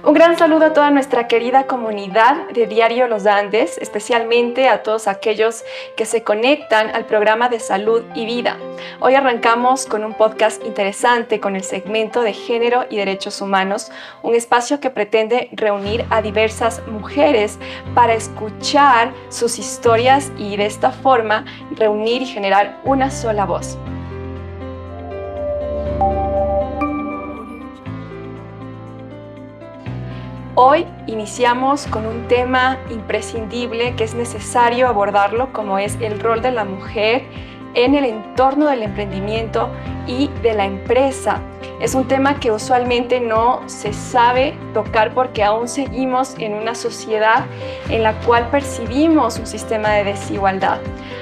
Un gran saludo a toda nuestra querida comunidad de Diario Los Andes, especialmente a todos aquellos que se conectan al programa de Salud y Vida. Hoy arrancamos con un podcast interesante con el segmento de Género y Derechos Humanos, un espacio que pretende reunir a diversas mujeres para escuchar sus historias y de esta forma reunir y generar una sola voz. Hoy iniciamos con un tema imprescindible que es necesario abordarlo, como es el rol de la mujer en el entorno del emprendimiento y de la empresa. Es un tema que usualmente no se sabe tocar porque aún seguimos en una sociedad en la cual percibimos un sistema de desigualdad.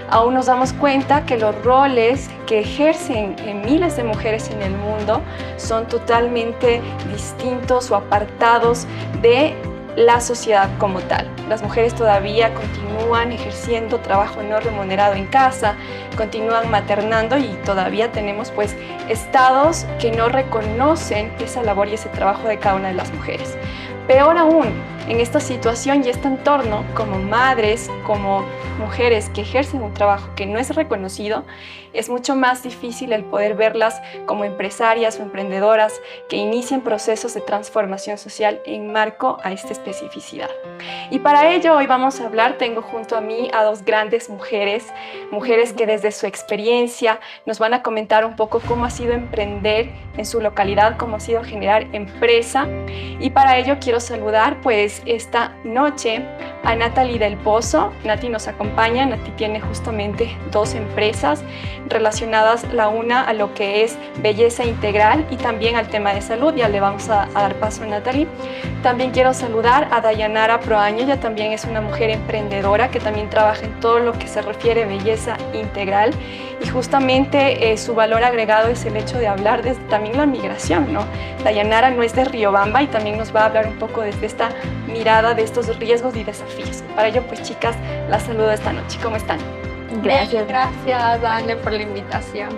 Aún nos damos cuenta que los roles que ejercen miles de mujeres en el mundo son totalmente distintos o apartados de la sociedad como tal. Las mujeres todavía continúan ejerciendo trabajo no remunerado en casa, continúan maternando y todavía tenemos estados que no reconocen esa labor y ese trabajo de cada una de las mujeres. Peor aún, en esta situación y este entorno, como madres, como mujeres que ejercen un trabajo que no es reconocido, es mucho más difícil el poder verlas como empresarias o emprendedoras que inician procesos de transformación social en marco a esta especificidad. Y para ello hoy vamos a hablar, tengo junto a mí a dos grandes mujeres que desde su experiencia nos van a comentar un poco cómo ha sido emprender en su localidad, cómo ha sido generar empresa. Y para ello quiero saludar esta noche a Natalie del Pozo. Nati nos acompaña. Nati tiene justamente dos empresas relacionadas, la una a lo que es belleza integral y también al tema de salud. Ya le vamos a dar paso a Natalie. También quiero saludar a Dayanara Proaño. Ella también es una mujer emprendedora que también trabaja en todo lo que se refiere a belleza integral y justamente su valor agregado es el hecho de hablar desde también la migración, ¿no? Dayanara no es de Riobamba y también nos va a hablar un poco desde esta mirada de estos riesgos y desafíos. Para ello, chicas, las saludo esta noche. ¿Cómo están? Gracias. Gracias, Dale, por la invitación.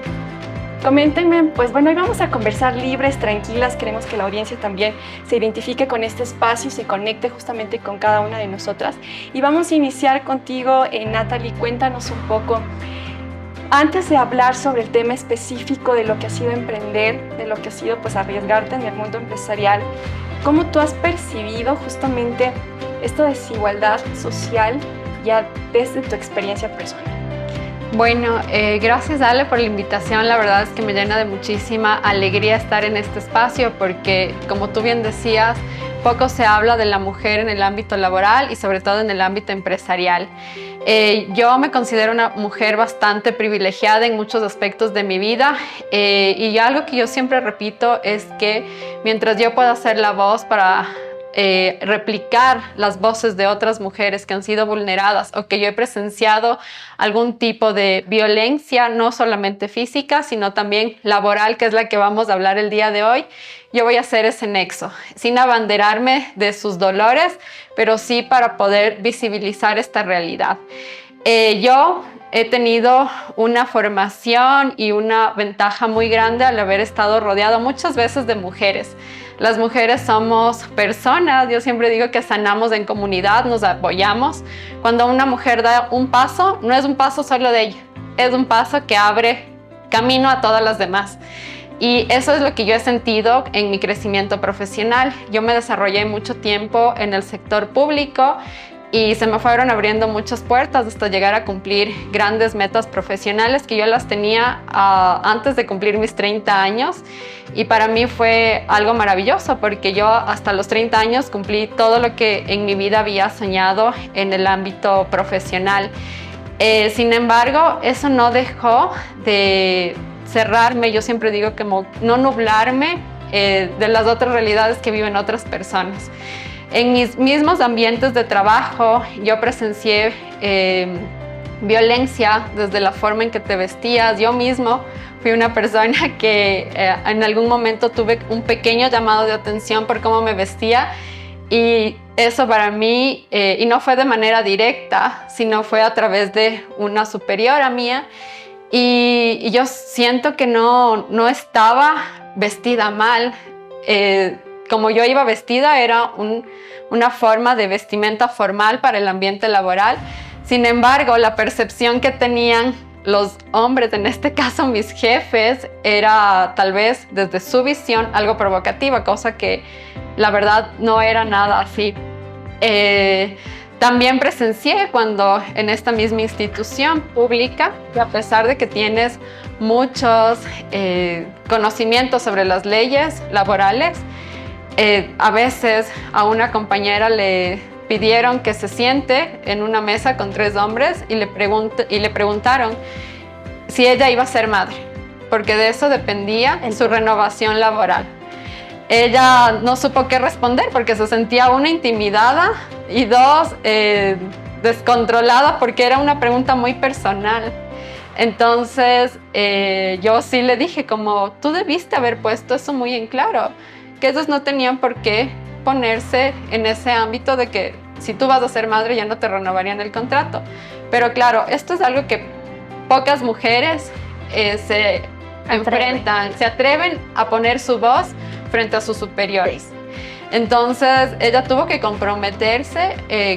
Coméntenme, hoy vamos a conversar libres, tranquilas. Queremos que la audiencia también se identifique con este espacio y se conecte justamente con cada una de nosotras. Y vamos a iniciar contigo, Natalie. Cuéntanos un poco, antes de hablar sobre el tema específico de lo que ha sido emprender, de lo que ha sido arriesgarte en el mundo empresarial, ¿cómo tú has percibido justamente esta desigualdad social ya desde tu experiencia personal? Bueno, gracias Ale por la invitación. La verdad es que me llena de muchísima alegría estar en este espacio porque, como tú bien decías, poco se habla de la mujer en el ámbito laboral y sobre todo en el ámbito empresarial. Yo me considero una mujer bastante privilegiada en muchos aspectos de mi vida y algo que yo siempre repito es que mientras yo pueda ser la voz para replicar las voces de otras mujeres que han sido vulneradas o que yo he presenciado algún tipo de violencia, no solamente física, sino también laboral, que es la que vamos a hablar el día de hoy, yo voy a hacer ese nexo, sin abanderarme de sus dolores, pero sí para poder visibilizar esta realidad. Yo he tenido una formación y una ventaja muy grande al haber estado rodeado muchas veces de mujeres. Las mujeres somos personas, yo siempre digo que sanamos en comunidad, nos apoyamos. Cuando una mujer da un paso, no es un paso solo de ella, es un paso que abre camino a todas las demás. Y eso es lo que yo he sentido en mi crecimiento profesional. Yo me desarrollé mucho tiempo en el sector público y se me fueron abriendo muchas puertas hasta llegar a cumplir grandes metas profesionales que yo las tenía antes de cumplir mis 30 años. Y para mí fue algo maravilloso porque yo hasta los 30 años cumplí todo lo que en mi vida había soñado en el ámbito profesional. Sin embargo, eso no dejó de cerrarme, yo siempre digo que no nublarme de las otras realidades que viven otras personas. En mis mismos ambientes de trabajo yo presencié violencia desde la forma en que te vestías. Yo mismo fui una persona que en algún momento tuve un pequeño llamado de atención por cómo me vestía y eso para mí, y no fue de manera directa, sino fue a través de una superiora mía y yo siento que no estaba vestida mal. como yo iba vestida era una forma de vestimenta formal para el ambiente laboral. Sin embargo, la percepción que tenían los hombres, en este caso mis jefes, era tal vez desde su visión algo provocativa, cosa que la verdad no era nada así. También presencié cuando en esta misma institución pública, que a pesar de que tienes muchos conocimientos sobre las leyes laborales, a veces a una compañera le pidieron que se siente en una mesa con 3 hombres y le preguntaron si ella iba a ser madre, porque de eso dependía su renovación laboral. Ella no supo qué responder porque se sentía una intimidada y 2 descontrolada porque era una pregunta muy personal. Entonces yo sí le dije como tú debiste haber puesto eso muy en claro, que ellos no tenían por qué ponerse en ese ámbito de que si tú vas a ser madre ya no te renovarían el contrato. Pero claro, esto es algo que pocas mujeres se enfrentan, se atreven a poner su voz frente a sus superiores. Entonces ella tuvo que comprometerse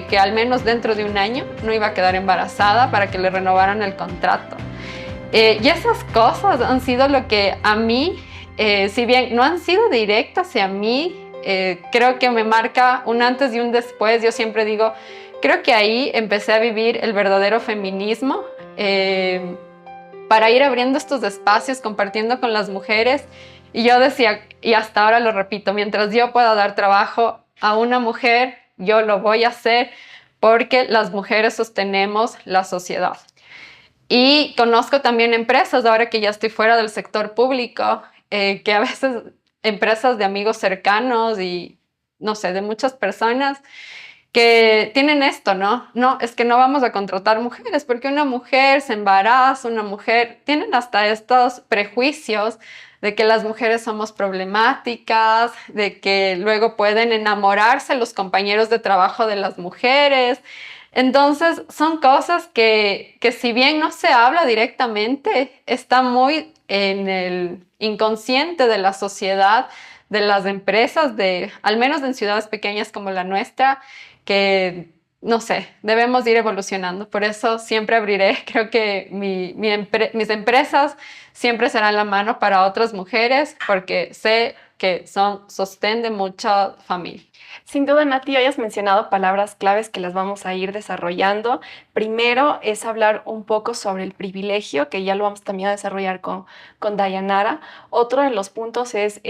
que al menos dentro de un año no iba a quedar embarazada para que le renovaran el contrato. Y esas cosas han sido lo que a mí, si bien no han sido directas hacia mí, creo que me marca un antes y un después. Yo siempre digo, creo que ahí empecé a vivir el verdadero feminismo, para ir abriendo estos espacios, compartiendo con las mujeres. Y yo decía, y hasta ahora lo repito, mientras yo pueda dar trabajo a una mujer, yo lo voy a hacer porque las mujeres sostenemos la sociedad. Y conozco también empresas, ahora que ya estoy fuera del sector público, que a veces empresas de amigos cercanos y no sé, de muchas personas que tienen esto, ¿no? No, es que no vamos a contratar mujeres porque una mujer se embaraza, una mujer, tienen hasta estos prejuicios de que las mujeres somos problemáticas, de que luego pueden enamorarse los compañeros de trabajo de las mujeres. Entonces son cosas que si bien no se habla directamente, está muy en el inconsciente de la sociedad, de las empresas, al menos en ciudades pequeñas como la nuestra, que, no sé, debemos ir evolucionando. Por eso siempre abriré, creo que mis empresas siempre serán la mano para otras mujeres, porque sé que son sostén de mucha familia. Sin duda, Nati, hayas mencionado palabras claves que las vamos a ir desarrollando. Primero es hablar un poco sobre el privilegio, que ya lo vamos también a desarrollar con Dayanara. Otro de los puntos es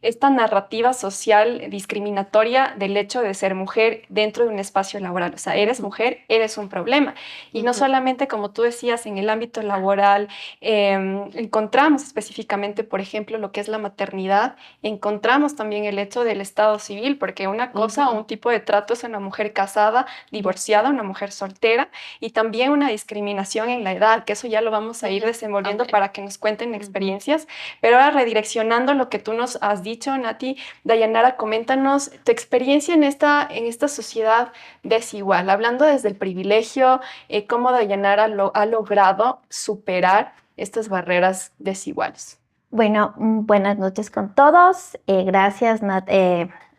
esta narrativa social discriminatoria del hecho de ser mujer dentro de un espacio laboral. O sea, eres mujer, eres un problema. Y no solamente, como tú decías, en el ámbito laboral, encontramos específicamente, por ejemplo, lo que es la maternidad, encontramos también el hecho del estado civil, porque una cosa o un tipo de trato es una mujer casada, divorciada, una mujer soltera, y también una discriminación en la edad, que eso ya lo vamos a ir desenvolviendo para que nos cuenten experiencias. Pero ahora, redireccionando lo que tú nos has dicho, Nati, Dayanara, coméntanos tu experiencia en esta sociedad desigual, hablando desde el privilegio, cómo Dayanara ha logrado superar estas barreras desiguales. Bueno, buenas noches con todos. Gracias,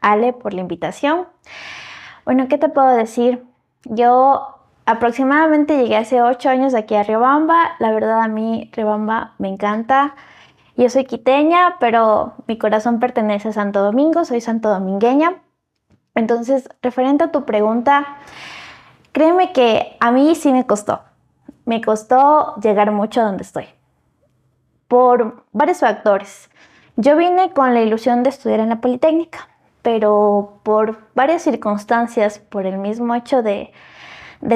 Ale, por la invitación. Bueno, ¿qué te puedo decir? Yo aproximadamente llegué hace 8 años aquí a Riobamba. La verdad, a mí Riobamba me encanta. Yo soy quiteña, pero mi corazón pertenece a Santo Domingo, soy santodomingueña. Entonces, referente a tu pregunta, créeme que a mí sí me costó. Me costó llegar mucho a donde estoy, por varios factores. Yo vine con la ilusión de estudiar en la Politécnica, pero por varias circunstancias, por el mismo hecho del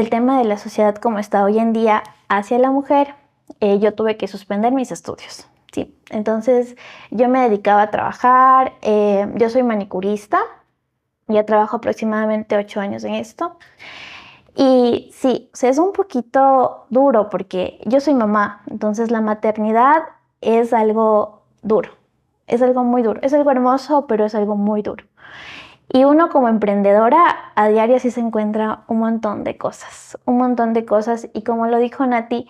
tema de la sociedad como está hoy en día hacia la mujer, yo tuve que suspender mis estudios. Sí, entonces yo me dedicaba a trabajar, yo soy manicurista, ya trabajo aproximadamente 8 años en esto. Y sí, o sea, es un poquito duro porque yo soy mamá, entonces la maternidad es algo duro, es algo muy duro, es algo hermoso, pero es algo muy duro. Y uno como emprendedora a diario sí se encuentra un montón de cosas, y como lo dijo Nati,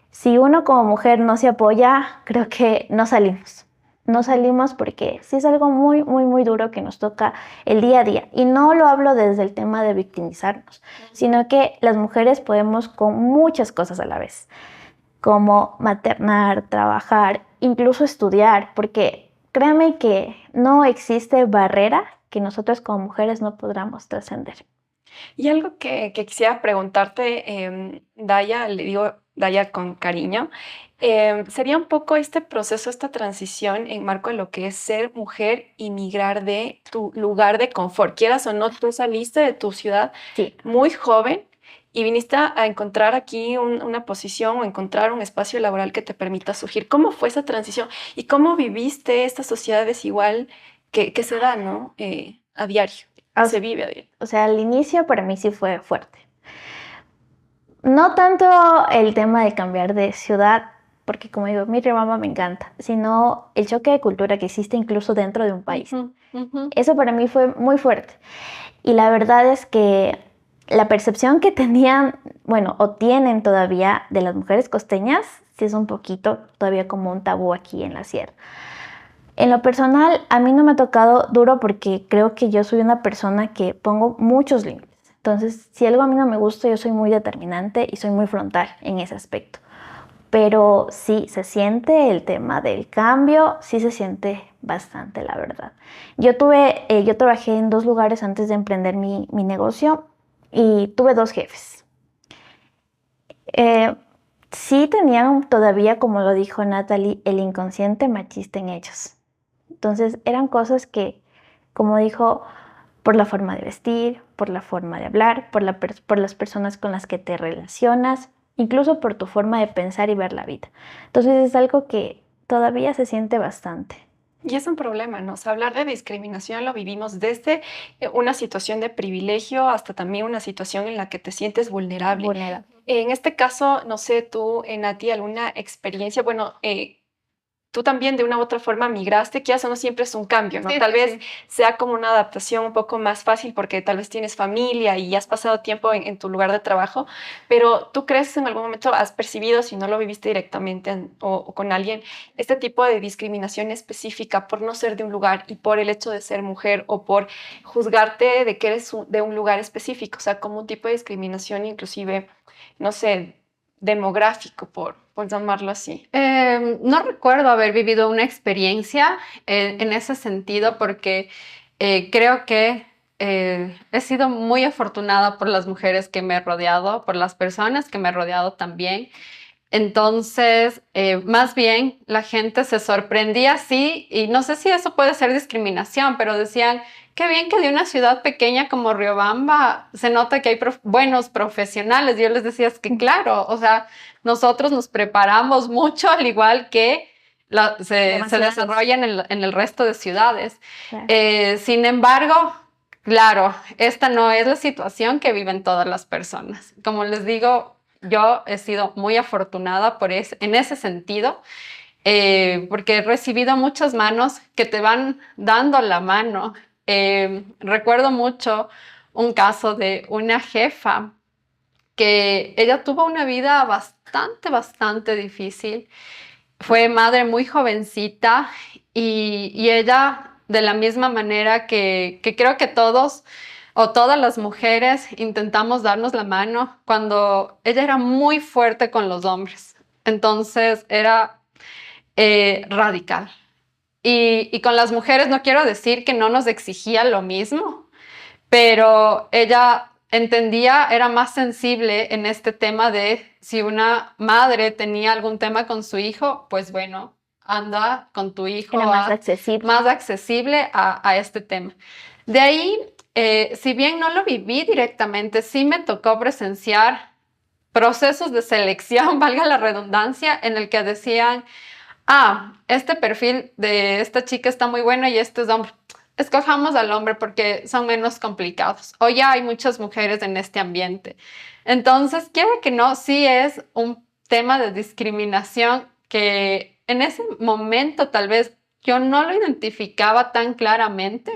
si uno como mujer no se apoya, creo que no salimos. no salimos porque sí es algo muy, muy, muy duro que nos toca el día a día. Y no lo hablo desde el tema de victimizarnos, sino que las mujeres podemos con muchas cosas a la vez, como maternar, trabajar, incluso estudiar, porque créanme que no existe barrera que nosotros como mujeres no podamos trascender. Y algo que quisiera preguntarte, Daya, le digo Daya con cariño, sería un poco este proceso, esta transición en marco de lo que es ser mujer y migrar de tu lugar de confort. Quieras o no, tú saliste de tu ciudad Sí. muy joven y viniste a encontrar aquí una posición o encontrar un espacio laboral que te permita surgir. ¿Cómo fue esa transición y cómo viviste esta sociedad desigual que se da, ¿no? A diario, se vive a diario. O sea, al inicio para mí sí fue fuerte. No tanto el tema de cambiar de ciudad, porque como digo, mi Riobamba me encanta, sino el choque de cultura que existe incluso dentro de un país. Eso para mí fue muy fuerte. Y la verdad es que la percepción que tenían, bueno, o tienen todavía de las mujeres costeñas, sí es un poquito todavía como un tabú aquí en la sierra. En lo personal, a mí no me ha tocado duro porque creo que yo soy una persona que pongo muchos límites. Entonces, si algo a mí no me gusta, yo soy muy determinante y soy muy frontal en ese aspecto. Pero sí, se siente el tema del cambio, sí se siente bastante, la verdad. Yo trabajé en 2 lugares antes de emprender mi negocio y tuve 2 jefes. Sí tenían todavía, como lo dijo Natalie, el inconsciente machista en ellos. Entonces eran cosas que, como dijo, por la forma de vestir, por la forma de hablar, por las personas con las que te relacionas, incluso por tu forma de pensar y ver la vida. Entonces es algo que todavía se siente bastante. Y es un problema, ¿no? O sea, hablar de discriminación lo vivimos desde una situación de privilegio hasta también una situación en la que te sientes vulnerable. En este caso, no sé, tú, Nati, alguna experiencia, bueno, tú también de una u otra forma migraste, que eso no siempre es un cambio, ¿no? Sí, Tal sí, vez sí. sea como una adaptación un poco más fácil porque tal vez tienes familia y has pasado tiempo en tu lugar de trabajo, pero ¿tú crees que en algún momento has percibido, si no lo viviste directamente o con alguien, este tipo de discriminación específica por no ser de un lugar y por el hecho de ser mujer o por juzgarte de que eres de un lugar específico? O sea, como un tipo de discriminación inclusive, no sé, demográfico, por llamarlo así. No recuerdo haber vivido una experiencia en ese sentido porque creo que he sido muy afortunada por las mujeres que me he rodeado, por las personas que me he rodeado también. Entonces, más bien la gente se sorprendía así y no sé si eso puede ser discriminación, pero decían, qué bien que de una ciudad pequeña como Riobamba se nota que hay buenos profesionales. Yo les decía, es que claro, o sea, nosotros nos preparamos mucho al igual que se desarrolla en el resto de ciudades. Claro. Sin embargo, claro, esta no es la situación que viven todas las personas. Como les digo, yo he sido muy afortunada en ese sentido, porque he recibido muchas manos que te van dando la mano. Recuerdo mucho un caso de una jefa que ella tuvo una vida bastante difícil. Fue madre muy jovencita y ella, de la misma manera que creo que todos o todas las mujeres intentamos darnos la mano, cuando ella era muy fuerte con los hombres. Entonces era radical. Y con las mujeres no quiero decir que no nos exigía lo mismo, pero ella entendía, era más sensible en este tema de si una madre tenía algún tema con su hijo, pues bueno, anda con tu hijo. Era más accesible a este tema. De ahí, si bien no lo viví directamente, sí me tocó presenciar procesos de selección, valga la redundancia, en el que decían, este perfil de esta chica está muy bueno y este es hombre. Escojamos al hombre porque son menos complicados. O ya hay muchas mujeres en este ambiente. Entonces, quiero que no, sí es un tema de discriminación que en ese momento tal vez yo no lo identificaba tan claramente,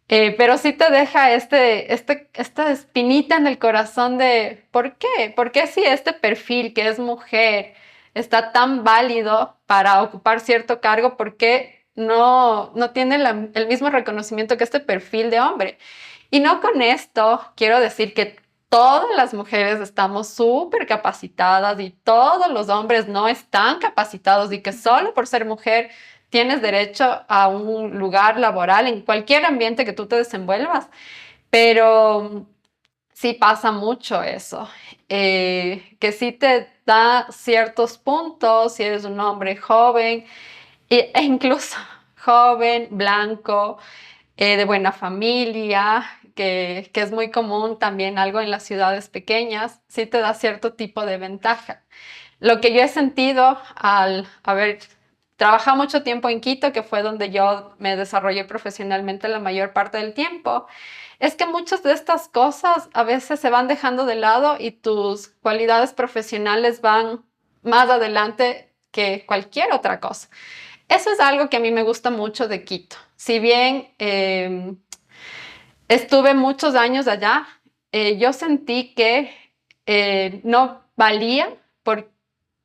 pero sí te deja esta espinita en el corazón de ¿por qué? ¿Por qué si este perfil que es mujer está tan válido para ocupar cierto cargo? ¿Por qué no tiene el mismo reconocimiento que este perfil de hombre. Y no con esto quiero decir que todas las mujeres estamos súper capacitadas y todos los hombres no están capacitados y que solo por ser mujer tienes derecho a un lugar laboral en cualquier ambiente que tú te desenvuelvas. Pero sí pasa mucho eso, que sí te da ciertos puntos si eres un hombre joven e incluso joven, blanco, de buena familia, que es muy común también algo en las ciudades pequeñas, sí te da cierto tipo de ventaja. Lo que yo he sentido al haber trabajado mucho tiempo en Quito, que fue donde yo me desarrollé profesionalmente la mayor parte del tiempo, es que muchas de estas cosas a veces se van dejando de lado y tus cualidades profesionales van más adelante que cualquier otra cosa. Eso es algo que a mí me gusta mucho de Quito. Si bien estuve muchos años allá, yo sentí que no valía por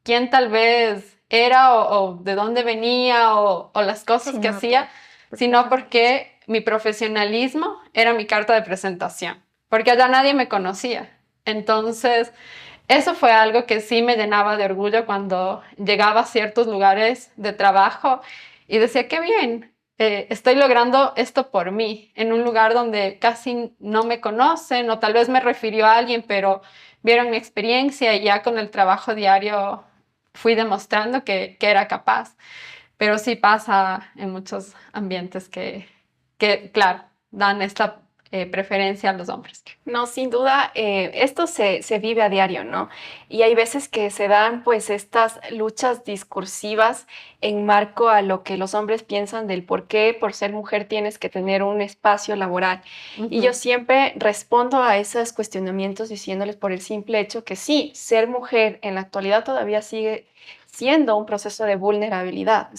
quién tal vez era o de dónde venía o las cosas que hacía, sino porque mi profesionalismo era mi carta de presentación, porque allá nadie me conocía. Entonces, eso fue algo que sí me llenaba de orgullo cuando llegaba a ciertos lugares de trabajo y decía, qué bien, estoy logrando esto por mí, en un lugar donde casi no me conocen o tal vez me refirió a alguien, pero vieron mi experiencia y ya con el trabajo diario fui demostrando que era capaz. Pero sí pasa en muchos ambientes que claro, dan esta preferencia a los hombres. No, sin duda, esto se vive a diario, ¿no? Y hay veces que se dan pues estas luchas discursivas en marco a lo que los hombres piensan del por qué por ser mujer tienes que tener un espacio laboral. Y yo siempre respondo a esos cuestionamientos diciéndoles por el simple hecho que sí, ser mujer en la actualidad todavía sigue siendo un proceso de vulnerabilidad.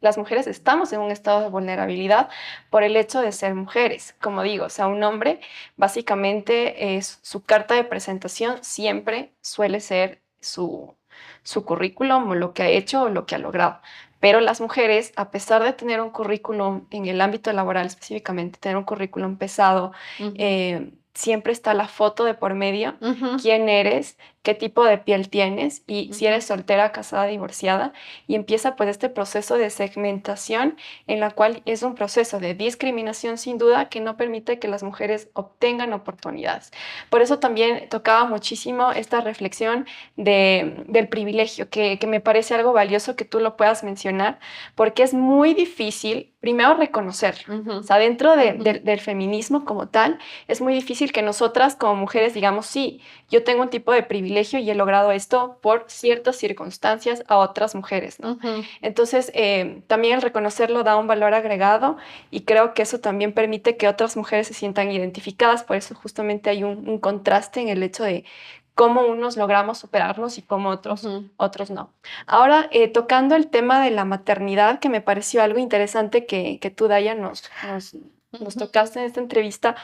Las mujeres estamos en un estado de vulnerabilidad por el hecho de ser mujeres. Como digo, o sea, un hombre básicamente es su carta de presentación siempre suele ser su currículum o lo que ha hecho o lo que ha logrado. Pero las mujeres, a pesar de tener un currículum en el ámbito laboral específicamente, tener un currículum pesado, siempre está la foto de por medio, quién eres, qué tipo de piel tienes y si eres soltera, casada, divorciada, y empieza pues este proceso de segmentación en la cual es un proceso de discriminación sin duda que no permite que las mujeres obtengan oportunidades. Por eso también tocaba muchísimo esta reflexión del privilegio, que me parece algo valioso que tú lo puedas mencionar, porque es muy difícil primero reconocerlo. O sea, dentro del feminismo como tal, es muy difícil que nosotras como mujeres digamos, sí, yo tengo un tipo de privilegio y he logrado esto por ciertas circunstancias a otras mujeres, ¿no? Entonces, también el reconocerlo da un valor agregado y creo que eso también permite que otras mujeres se sientan identificadas. Por eso justamente hay un contraste en el hecho de cómo unos logramos superarnos y cómo otros no. Ahora, tocando el tema de la maternidad, que me pareció algo interesante que tú, Daya, nos tocaste en esta entrevista.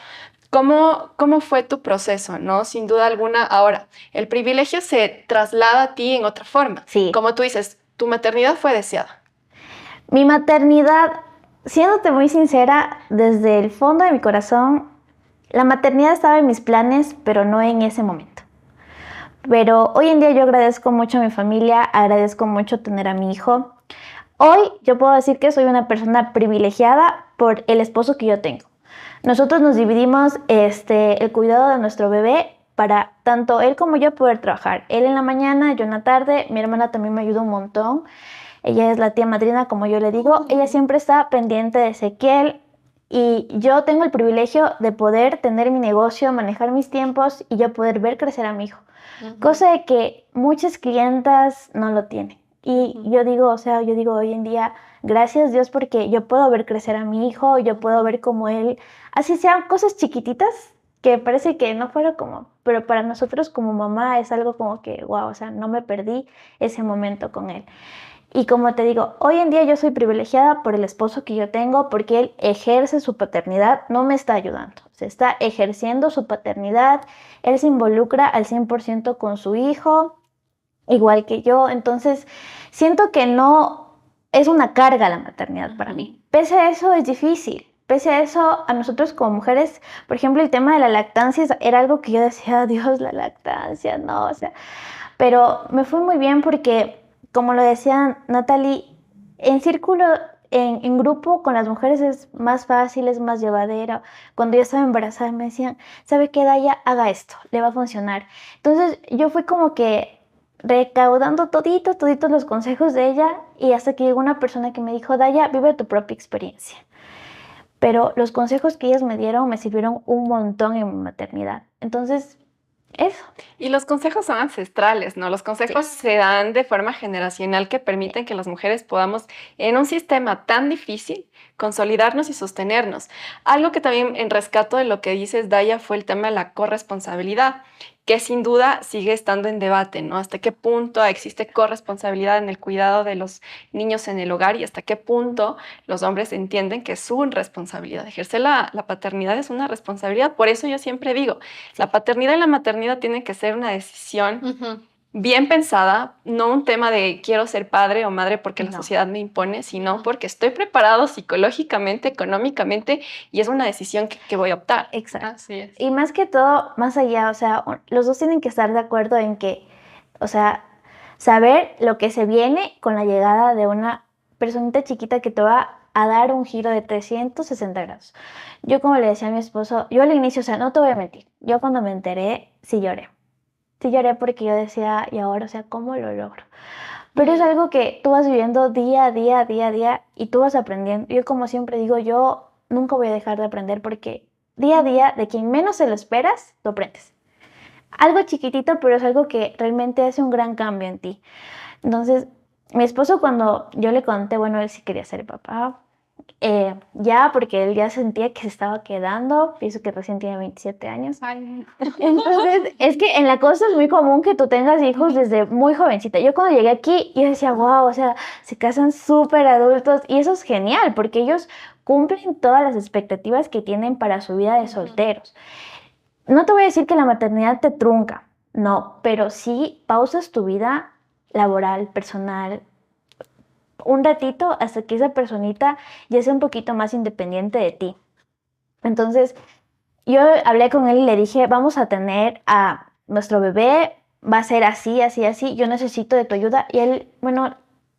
¿Cómo fue tu proceso, no? Sin duda alguna, ahora, el privilegio se traslada a ti en otra forma. Sí. Como tú dices, tu maternidad fue deseada. Mi maternidad, siéndote muy sincera, desde el fondo de mi corazón, la maternidad estaba en mis planes, pero no en ese momento. Pero hoy en día yo agradezco mucho a mi familia, agradezco mucho tener a mi hijo. Hoy yo puedo decir que soy una persona privilegiada por el esposo que yo tengo. Nosotros nos dividimos el cuidado de nuestro bebé para tanto él como yo poder trabajar. Él en la mañana, yo en la tarde, mi hermana también me ayuda un montón. Ella es la tía madrina, como yo le digo. Ella siempre está pendiente de Ezequiel y yo tengo el privilegio de poder tener mi negocio, manejar mis tiempos y yo poder ver crecer a mi hijo. Cosa de que muchas clientas no lo tienen. Y yo digo hoy en día, gracias Dios porque yo puedo ver crecer a mi hijo, yo puedo ver como él, así sean cosas chiquititas, que parece que no fuera como, pero para nosotros como mamá es algo como que, wow, o sea, no me perdí ese momento con él. Y como te digo, hoy en día yo soy privilegiada por el esposo que yo tengo porque él ejerce su paternidad, no me está ayudando, se está ejerciendo su paternidad, él se involucra al 100% con su hijo, igual que yo. Entonces siento que no es una carga la maternidad para mí. Pese a eso es difícil. Pese a eso, a nosotros como mujeres, por ejemplo, el tema de la lactancia era algo que yo decía, Dios, la lactancia, no, o sea, pero me fue muy bien porque, como lo decía Natalie, en círculo, en grupo con las mujeres es más fácil, es más llevadera. Cuando yo estaba embarazada me decían, ¿sabe qué, Daya? Haga esto, le va a funcionar. Entonces yo fui como que recaudando toditos los consejos de ella y hasta que llegó una persona que me dijo, Daya, vive tu propia experiencia. Pero los consejos que ellas me dieron me sirvieron un montón en mi maternidad. Entonces, eso. Y los consejos son ancestrales, ¿no? Los consejos se dan de forma generacional que permiten que las mujeres podamos, en un sistema tan difícil, consolidarnos y sostenernos. Algo que también en rescato de lo que dices, Daya, fue el tema de la corresponsabilidad, que sin duda sigue estando en debate, ¿no? Hasta qué punto existe corresponsabilidad en el cuidado de los niños en el hogar y hasta qué punto los hombres entienden que es su responsabilidad. Ejercer la paternidad es una responsabilidad. Por eso yo siempre digo, la paternidad y la maternidad tienen que ser una decisión bien pensada, no un tema de quiero ser padre o madre porque la sociedad me impone, sino porque estoy preparado psicológicamente, económicamente y es una decisión que voy a optar. Exacto. Así es. Y más que todo, más allá, o sea, los dos tienen que estar de acuerdo en que, o sea, saber lo que se viene con la llegada de una personita chiquita que te va a dar un giro de 360 grados. Yo, como le decía a mi esposo, yo al inicio, o sea, no te voy a mentir, yo cuando me enteré, sí lloré. Sí lloré porque yo decía, y ahora, o sea, ¿cómo lo logro? Pero es algo que tú vas viviendo día a día y tú vas aprendiendo. Yo, como siempre digo, yo nunca voy a dejar de aprender porque día a día, de quien menos se lo esperas, lo aprendes. Algo chiquitito, pero es algo que realmente hace un gran cambio en ti. Entonces, mi esposo, cuando yo le conté, bueno, él sí quería ser papá, ya porque él ya sentía que se estaba quedando, pienso que recién tiene 27 años. Ay. Entonces, es que en la costa es muy común que tú tengas hijos desde muy jovencita. Yo cuando llegué aquí, yo decía, wow, o sea, se casan súper adultos y eso es genial porque ellos cumplen todas las expectativas que tienen para su vida de solteros. No te voy a decir que la maternidad te trunca, no, pero sí pausas tu vida laboral, personal, un ratito hasta que esa personita ya sea un poquito más independiente de ti. Entonces, yo hablé con él y le dije, vamos a tener a nuestro bebé, va a ser así, así, así, yo necesito de tu ayuda. Y él, bueno,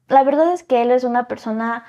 la verdad es que él es una persona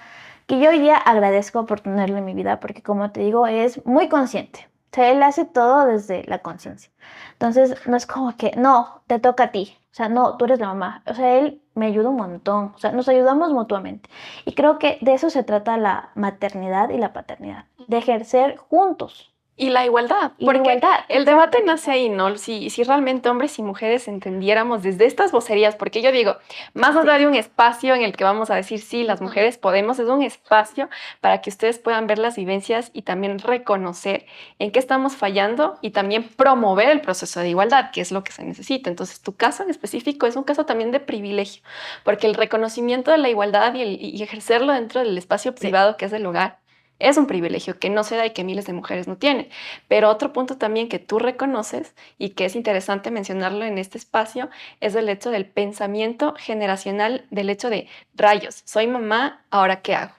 que yo hoy día agradezco por tenerlo en mi vida, porque como te digo, es muy consciente. O sea, él hace todo desde la conciencia. Entonces, no es como que, no, te toca a ti. O sea, no, tú eres la mamá. O sea, él me ayuda un montón. O sea, nos ayudamos mutuamente. Y creo que de eso se trata la maternidad y la paternidad. De ejercer juntos. Y la igualdad, Y la porque igualdad, el debate nace ahí, ¿no? Si realmente hombres y mujeres entendiéramos desde estas vocerías, porque yo digo, más allá de un espacio en el que vamos a decir, sí, las mujeres podemos, es un espacio para que ustedes puedan ver las vivencias y también reconocer en qué estamos fallando y también promover el proceso de igualdad, que es lo que se necesita. Entonces, tu caso en específico es un caso también de privilegio, porque el reconocimiento de la igualdad y ejercerlo dentro del espacio privado que es el hogar, es un privilegio que no se da y que miles de mujeres no tienen. Pero otro punto también que tú reconoces y que es interesante mencionarlo en este espacio es el hecho del pensamiento generacional, del hecho de rayos, soy mamá, ¿ahora qué hago?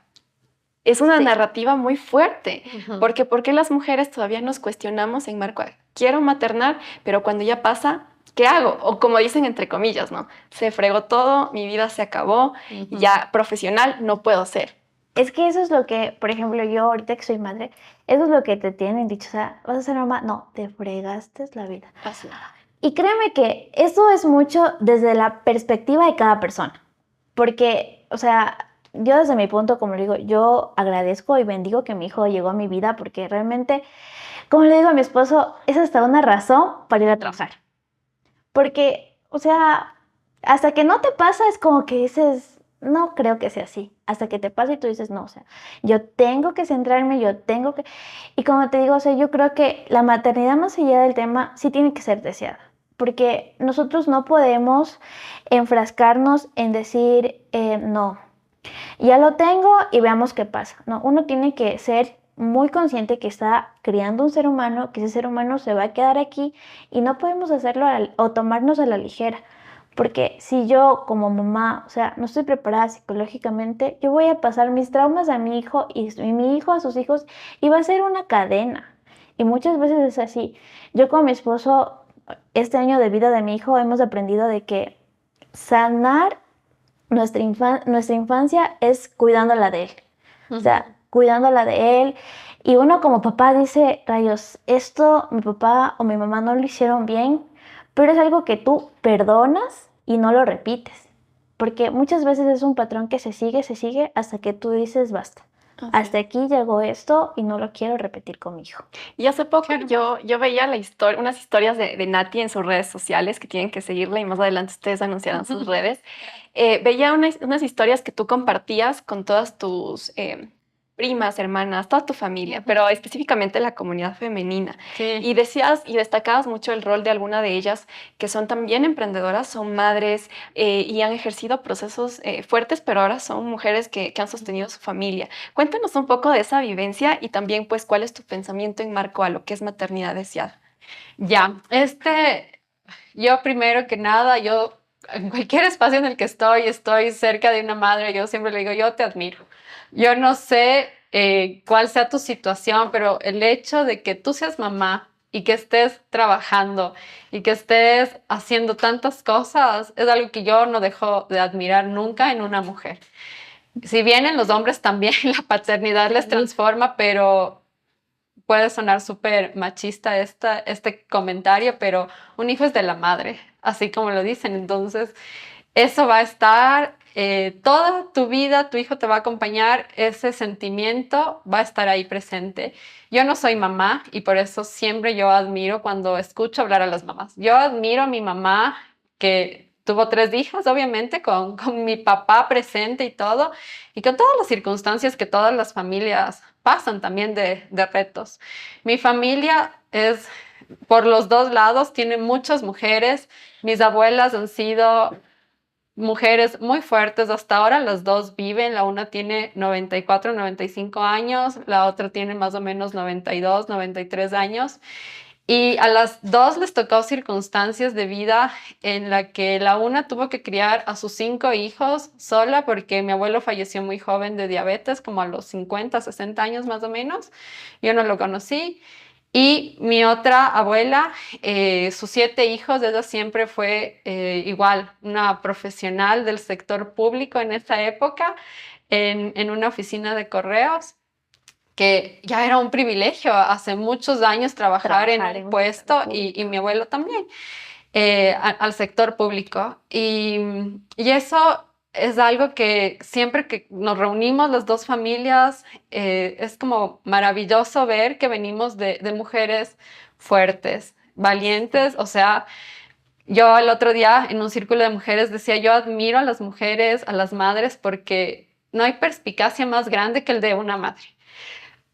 Es una narrativa muy fuerte, porque ¿por qué las mujeres todavía nos cuestionamos en marco de quiero maternar, pero cuando ya pasa, ¿qué hago? O como dicen entre comillas, ¿no? Se fregó todo, mi vida se acabó, ya profesional no puedo ser. Es que eso es lo que, por ejemplo, yo ahorita que soy madre, eso es lo que te tienen dicho, o sea, ¿vas a ser mamá? No, te fregaste la vida. Así. Y créeme que eso es mucho desde la perspectiva de cada persona, porque, o sea, yo desde mi punto, como le digo, yo agradezco y bendigo que mi hijo llegó a mi vida, porque realmente, como le digo a mi esposo, es hasta una razón para ir a trabajar. Porque, o sea, hasta que no te pasa es como que dices, no creo que sea así. Hasta que te pasa y tú dices, no, o sea, yo tengo que centrarme, yo tengo que... Y como te digo, o sea, yo creo que la maternidad más allá del tema sí tiene que ser deseada. Porque nosotros no podemos enfrascarnos en decir, no, ya lo tengo y veamos qué pasa. No, uno tiene que ser muy consciente que está criando un ser humano, que ese ser humano se va a quedar aquí y no podemos hacerlo o tomarnos a la ligera. Porque si yo como mamá, o sea, no estoy preparada psicológicamente, yo voy a pasar mis traumas a mi hijo y mi hijo a sus hijos y va a ser una cadena. Y muchas veces es así. Yo con mi esposo, este año de vida de mi hijo, hemos aprendido de que sanar nuestra infancia es cuidándola de él. O sea, cuidándola de él. Y uno como papá dice, rayos, esto mi papá o mi mamá no lo hicieron bien, pero es algo que tú perdonas y no lo repites. Porque muchas veces es un patrón que se sigue hasta que tú dices basta. Hasta aquí llegó esto y no lo quiero repetir con mi hijo. Y hace poco yo veía unas historias de Nati en sus redes sociales, que tienen que seguirla y más adelante ustedes anunciarán sus redes. Veía unas historias que tú compartías con todas tus primas, hermanas, toda tu familia, pero específicamente la comunidad femenina. Sí. Y decías y destacabas mucho el rol de alguna de ellas que son también emprendedoras, son madres y han ejercido procesos fuertes, pero ahora son mujeres que han sostenido su familia. Cuéntanos un poco de esa vivencia y también, pues, cuál es tu pensamiento en marco a lo que es maternidad deseada. Ya, yo primero que nada, yo en cualquier espacio en el que estoy cerca de una madre, yo siempre le digo, yo te admiro. Yo no sé cuál sea tu situación, pero el hecho de que tú seas mamá y que estés trabajando y que estés haciendo tantas cosas es algo que yo no dejo de admirar nunca en una mujer. Si bien en los hombres también la paternidad les transforma, pero puede sonar súper machista este comentario, pero un hijo es de la madre, así como lo dicen. Entonces, eso va a estar toda tu vida, tu hijo te va a acompañar, ese sentimiento va a estar ahí presente. Yo no soy mamá y por eso siempre yo admiro cuando escucho hablar a las mamás. Yo admiro a mi mamá que tuvo 3 hijas, obviamente, con mi papá presente y todo, y con todas las circunstancias que todas las familias pasan también de retos. Mi familia es, por los 2 lados, tiene muchas mujeres. Mis abuelas han sido mujeres muy fuertes. Hasta ahora las 2 viven. La una tiene 94, 95 años, la otra tiene más o menos 92, 93 años. Y a las 2 les tocó circunstancias de vida en la que la una tuvo que criar a sus 5 hijos sola porque mi abuelo falleció muy joven de diabetes, como a los 50, 60 años más o menos. Yo no lo conocí. Y mi otra abuela, sus 7 hijos, ella siempre fue igual, una profesional del sector público en esa época, en una oficina de correos, que ya era un privilegio hace muchos años trabajar en un puesto y mi abuelo también, al sector público. Y eso es algo que siempre que nos reunimos las 2 familias, es como maravilloso ver que venimos de mujeres fuertes, valientes. O sea, yo el otro día en un círculo de mujeres decía, yo admiro a las mujeres, a las madres, porque no hay perspicacia más grande que el de una madre.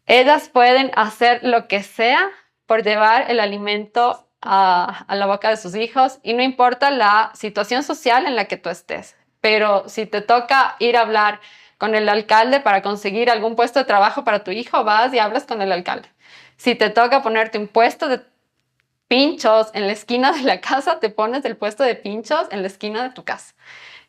Ellas pueden hacer lo que sea por llevar el alimento a la boca de sus hijos y no importa la situación social en la que tú estés. Pero si te toca ir a hablar con el alcalde para conseguir algún puesto de trabajo para tu hijo, vas y hablas con el alcalde. Si te toca ponerte un puesto de pinchos en la esquina de la casa, te pones el puesto de pinchos en la esquina de tu casa.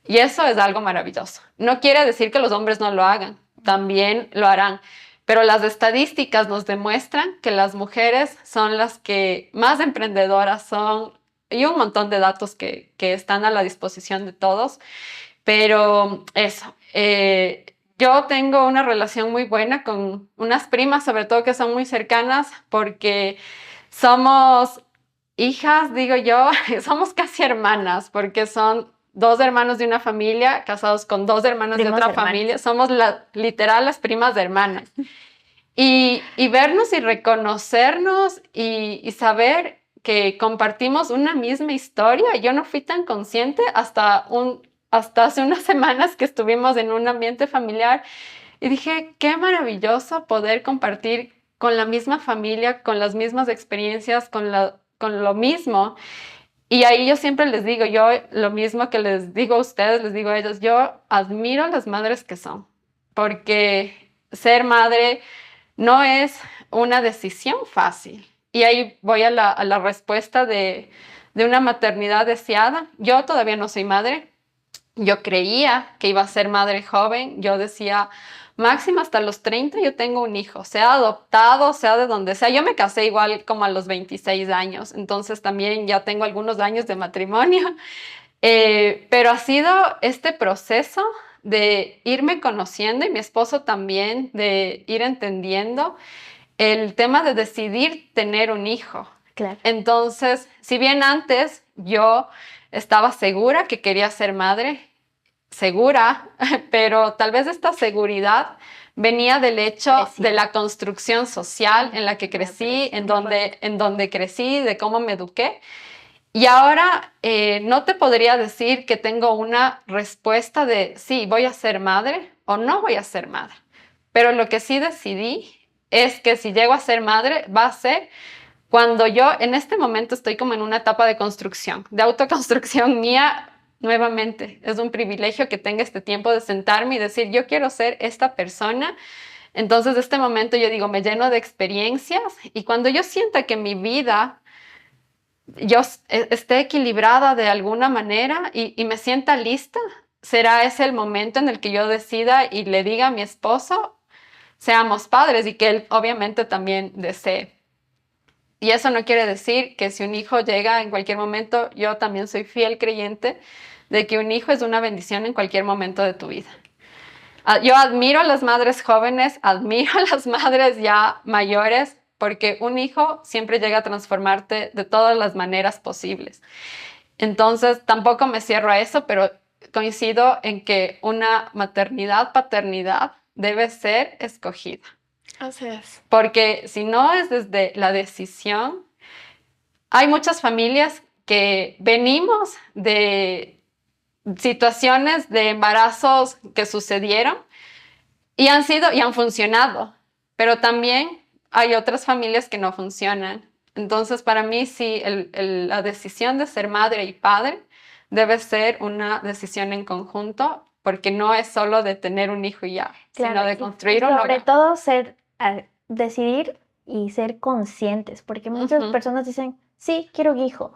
Y eso es algo maravilloso. No quiere decir que los hombres no lo hagan, también lo harán. Pero las estadísticas nos demuestran que las mujeres son las que más emprendedoras son, y un montón de datos que están a la disposición de todos. Pero eso, yo tengo una relación muy buena con unas primas, sobre todo que son muy cercanas, porque somos hijas, digo yo, somos casi hermanas, porque son 2 hermanos de una familia casados con 2 hermanos de otra familia. Somos literal las primas de hermanas. Y vernos y reconocernos y saber que compartimos una misma historia. Yo no fui tan consciente hasta hace unas semanas que estuvimos en un ambiente familiar y dije, qué maravilloso poder compartir con la misma familia, con las mismas experiencias, con lo mismo. Y ahí yo siempre les digo, yo lo mismo que les digo a ustedes, les digo a ellos, yo admiro a las madres que son, porque ser madre no es una decisión fácil. Y ahí voy a la respuesta de de una maternidad deseada. Yo todavía no soy madre. Yo creía que iba a ser madre joven. Yo decía, máximo hasta los 30 yo tengo un hijo, sea adoptado, sea de donde sea. Yo me casé igual como a los 26 años, entonces también ya tengo algunos años de matrimonio. Pero ha sido este proceso de irme conociendo y mi esposo también, de ir entendiendo el tema de decidir tener un hijo. Claro. Entonces, si bien antes yo estaba segura que quería ser madre, segura, pero tal vez esta seguridad venía del hecho de la construcción social en la que crecí, en donde crecí, de cómo me eduqué. Y ahora no te podría decir que tengo una respuesta de sí, voy a ser madre o no voy a ser madre. Pero lo que sí decidí es que si llego a ser madre, va a ser cuando yo en este momento estoy como en una etapa de construcción, de autoconstrucción mía. Nuevamente, es un privilegio que tenga este tiempo de sentarme y decir, yo quiero ser esta persona. Entonces, de este momento yo digo, me lleno de experiencias y cuando yo sienta que mi vida yo esté equilibrada de alguna manera y me sienta lista, será ese el momento en el que yo decida y le diga a mi esposo, seamos padres y que él obviamente también desee. Y eso no quiere decir que si un hijo llega en cualquier momento, yo también soy fiel creyente de que un hijo es una bendición en cualquier momento de tu vida. Yo admiro a las madres jóvenes, admiro a las madres ya mayores, porque un hijo siempre llega a transformarte de todas las maneras posibles. Entonces, tampoco me cierro a eso, pero coincido en que una maternidad, paternidad debe ser escogida. Así es. Porque si no es desde la decisión, hay muchas familias que venimos de situaciones de embarazos que sucedieron y han funcionado, pero también hay otras familias que no funcionan. Entonces, para mí sí, la decisión de ser madre y padre debe ser una decisión en conjunto, porque no es solo de tener un hijo y ya, Claro, sino de construir un sobre hogar. todo decidir y ser conscientes, porque muchas personas dicen, sí, quiero un hijo,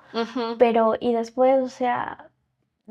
pero y después, o sea,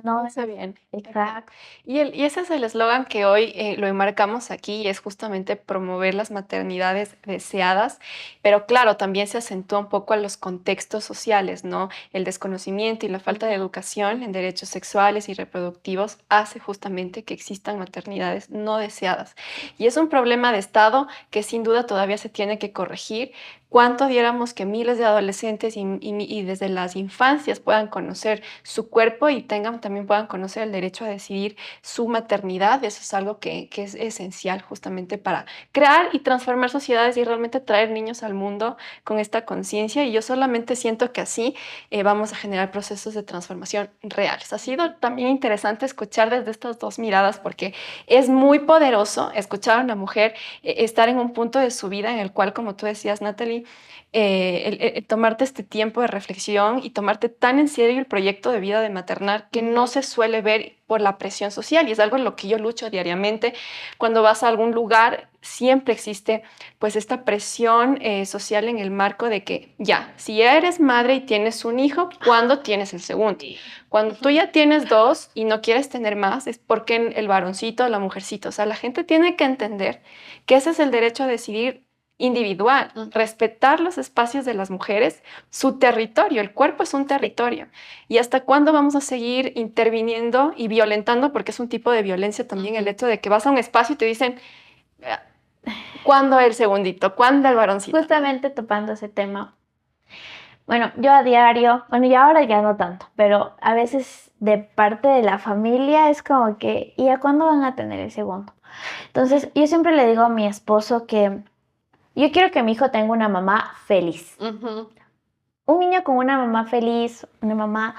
no Está bien. Exacto. Y ese es el eslogan que hoy lo enmarcamos aquí y es justamente promover las maternidades deseadas, pero claro, también se acentúa un poco a los contextos sociales, ¿no? El desconocimiento y la falta de educación en derechos sexuales y reproductivos hace justamente que existan maternidades no deseadas. Y es un problema de Estado que sin duda todavía se tiene que corregir. ¿Cuánto diéramos que miles de adolescentes y desde las infancias puedan conocer su cuerpo y también puedan conocer el derecho a decidir su maternidad? Eso es algo que es esencial justamente para crear y transformar sociedades y realmente traer niños al mundo con esta conciencia. Y yo solamente siento que así vamos a generar procesos de transformación reales. Ha sido también interesante escuchar desde estas dos miradas porque es muy poderoso escuchar a una mujer estar en un punto de su vida en el cual, como tú decías, Natalie, el tomarte este tiempo de reflexión y tomarte tan en serio el proyecto de vida de maternar que no se suele ver por la presión social y es algo en lo que yo lucho diariamente. Cuando vas a algún lugar siempre existe pues esta presión social en el marco de que ya, si ya eres madre y tienes un hijo, ¿cuándo tienes el segundo? Cuando tú ya tienes dos y no quieres tener más es porque el varoncito o la mujercita, o sea, la gente tiene que entender que ese es el derecho a decidir individual, respetar los espacios de las mujeres, su territorio, el cuerpo es un territorio. ¿Y hasta cuándo vamos a seguir interviniendo y violentando? Porque es un tipo de violencia también el hecho de que vas a un espacio y te dicen, ¿cuándo el segundito? ¿Cuándo el varoncito? Justamente topando ese tema. Bueno, yo a diario, bueno, y ahora ya no tanto, pero a veces de parte de la familia es como que, ¿y a cuándo van a tener el segundo? Entonces, yo siempre le digo a mi esposo que yo quiero que mi hijo tenga una mamá feliz. Un niño con una mamá feliz, una mamá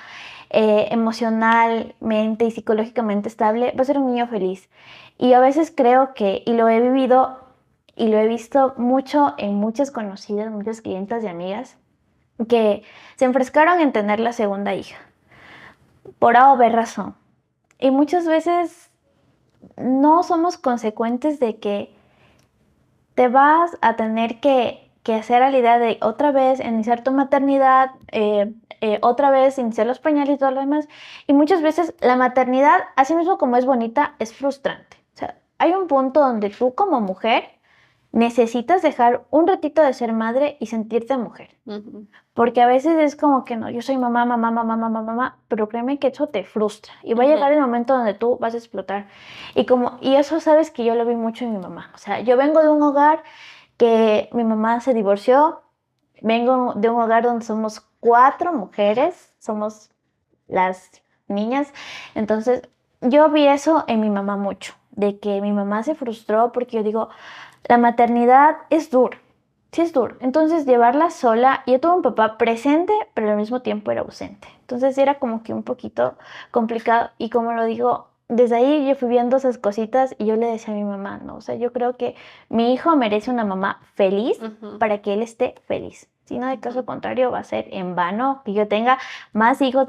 emocionalmente y psicológicamente estable, va a ser un niño feliz. Y a veces creo que, y lo he vivido y lo he visto mucho en muchas conocidas, muchas clientas y amigas, que se enfrescaron en tener la segunda hija, por A o B razón. Y muchas veces no somos consecuentes de que te vas a tener que que hacer a la idea de otra vez iniciar tu maternidad, otra vez iniciar los pañales y todo lo demás. Y muchas veces la maternidad, así mismo como es bonita, es frustrante. O sea, hay un punto donde tú como mujer necesitas dejar un ratito de ser madre y sentirte mujer. Porque a veces es como que no, yo soy mamá, mamá, mamá, mamá, mamá, pero créeme que eso te frustra. Y va a llegar el momento donde tú vas a explotar. Y eso sabes que yo lo vi mucho en mi mamá. O sea, yo vengo de un hogar que mi mamá se divorció, vengo de un hogar donde somos 4 mujeres, somos las niñas. Entonces, yo vi eso en mi mamá mucho, de que mi mamá se frustró porque yo digo, la maternidad es dura, sí es duro. Entonces, llevarla sola, yo tuve un papá presente, pero al mismo tiempo era ausente. Entonces, era como que un poquito complicado. Y como lo digo, desde ahí yo fui viendo esas cositas y yo le decía a mi mamá, no, o sea, yo creo que mi hijo merece una mamá feliz para que él esté feliz. Si no, de caso contrario, va a ser en vano que yo tenga más hijos,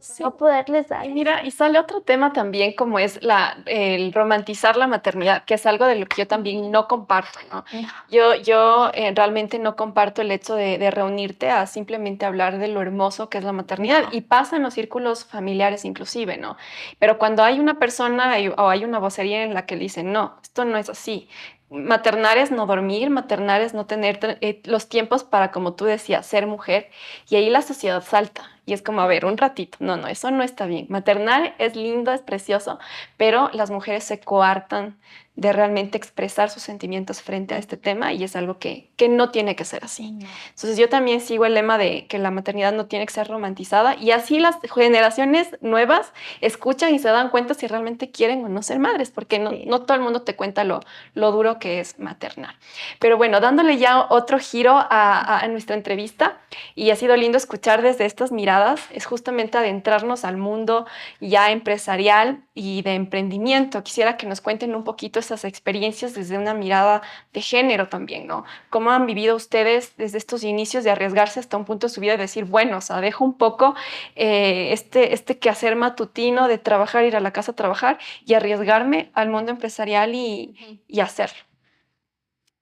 Sí. no poderles dar. Y mira, y sale otro tema también como es el romantizar la maternidad, que es algo de lo que yo también no comparto, ¿no? Yo realmente no comparto el hecho de reunirte a simplemente hablar de lo hermoso que es la maternidad, y pasa en los círculos familiares inclusive, ¿no? Pero cuando hay una persona o hay una vocería en la que dicen, no, esto no es así. Maternar es no dormir, maternar es no tener los tiempos para, como tú decías, ser mujer, y ahí la sociedad salta. Y es como, a ver, un ratito, no, eso no está bien. Maternar es lindo, es precioso, pero las mujeres se coartan de realmente expresar sus sentimientos frente a este tema, y es algo que no tiene que ser así. Entonces yo también sigo el lema de que la maternidad no tiene que ser romantizada, y así las generaciones nuevas escuchan y se dan cuenta si realmente quieren o no ser madres, porque no todo el mundo te cuenta lo duro que es maternar. Pero bueno, dándole ya otro giro a nuestra entrevista, y ha sido lindo escuchar desde estas miradas, es justamente adentrarnos al mundo ya empresarial y de emprendimiento. Quisiera que nos cuenten un poquito esas experiencias desde una mirada de género también, ¿no? ¿Cómo han vivido ustedes desde estos inicios de arriesgarse hasta un punto de su vida y decir, bueno, o sea, dejo un poco este quehacer matutino de trabajar, ir a la casa a trabajar y arriesgarme al mundo empresarial y hacerlo?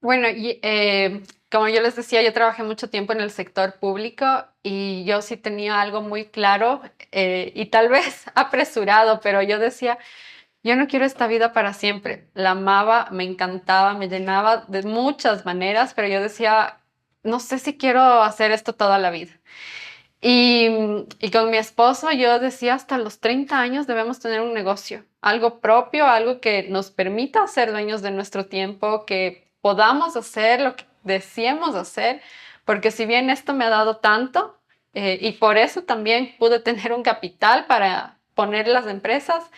Bueno, como yo les decía, yo trabajé mucho tiempo en el sector público y yo sí tenía algo muy claro y tal vez apresurado, pero yo decía, yo no quiero esta vida para siempre. La amaba, me encantaba, me llenaba de muchas maneras, pero yo decía, no sé si quiero hacer esto toda la vida. Y con mi esposo yo decía, hasta los 30 años debemos tener un negocio, algo propio, algo que nos permita ser dueños de nuestro tiempo, que podamos hacer lo que deseemos hacer, porque si bien esto me ha dado tanto, y por eso también pude tener un capital para poner las empresas,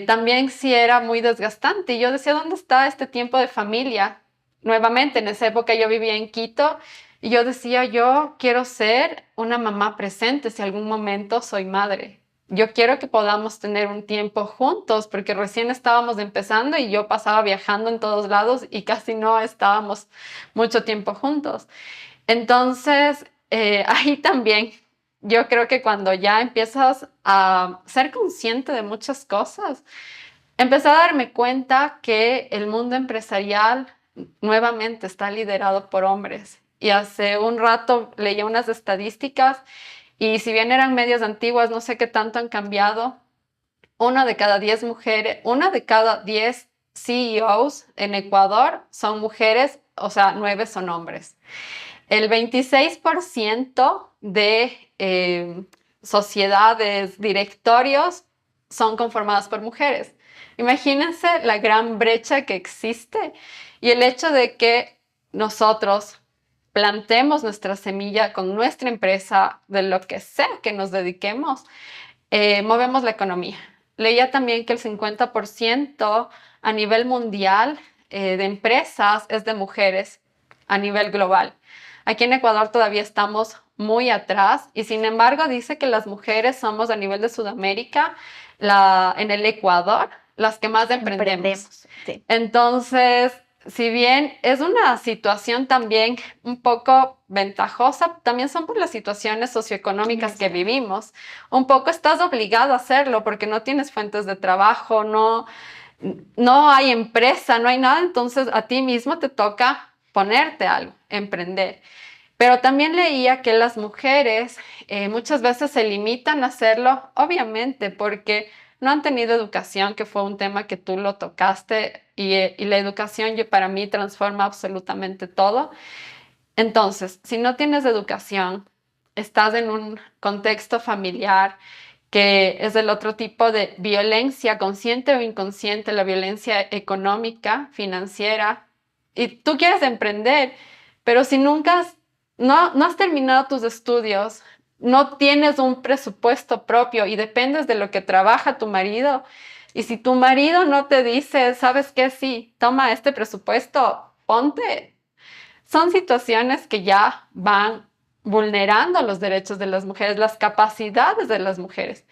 también sí era muy desgastante. Y yo decía, ¿dónde está este tiempo de familia? Nuevamente, en esa época yo vivía en Quito y yo decía, yo quiero ser una mamá presente si algún momento soy madre. Yo quiero que podamos tener un tiempo juntos porque recién estábamos empezando y yo pasaba viajando en todos lados y casi no estábamos mucho tiempo juntos. Entonces, ahí también yo creo que cuando ya empiezas a ser consciente de muchas cosas, empecé a darme cuenta que el mundo empresarial nuevamente está liderado por hombres. Y hace un rato leí unas estadísticas y si bien eran medias antiguas, no sé qué tanto han cambiado. Una de cada 10 mujeres, una de cada 10 CEOs en Ecuador son mujeres, o sea, 9 son hombres. El 26% de sociedades, directorios, son conformadas por mujeres. Imagínense la gran brecha que existe y el hecho de que nosotros plantemos nuestra semilla con nuestra empresa, de lo que sea que nos dediquemos, movemos la economía. Leía también que el 50% a nivel mundial de empresas es de mujeres a nivel global. Aquí en Ecuador todavía estamos muy atrás y sin embargo dice que las mujeres somos a nivel de Sudamérica, en el Ecuador, las que más emprendemos. Sí. Entonces, si bien es una situación también un poco ventajosa, también son por las situaciones socioeconómicas que vivimos. Un poco estás obligado a hacerlo porque no tienes fuentes de trabajo, no hay empresa, no hay nada, entonces a ti mismo te toca ponerte algo, emprender. Pero también leía que las mujeres muchas veces se limitan a hacerlo, obviamente, porque no han tenido educación, que fue un tema que tú lo tocaste, y la educación para mí transforma absolutamente todo. Entonces, si no tienes educación, estás en un contexto familiar que es el otro tipo de violencia, consciente o inconsciente, la violencia económica, financiera, y tú quieres emprender, pero si no has terminado tus estudios, no tienes un presupuesto propio y dependes de lo que trabaja tu marido, y si tu marido no te dice, ¿sabes qué? Sí, toma este presupuesto, ponte. Son situaciones que ya van vulnerando los derechos de las mujeres, las capacidades de las mujeres.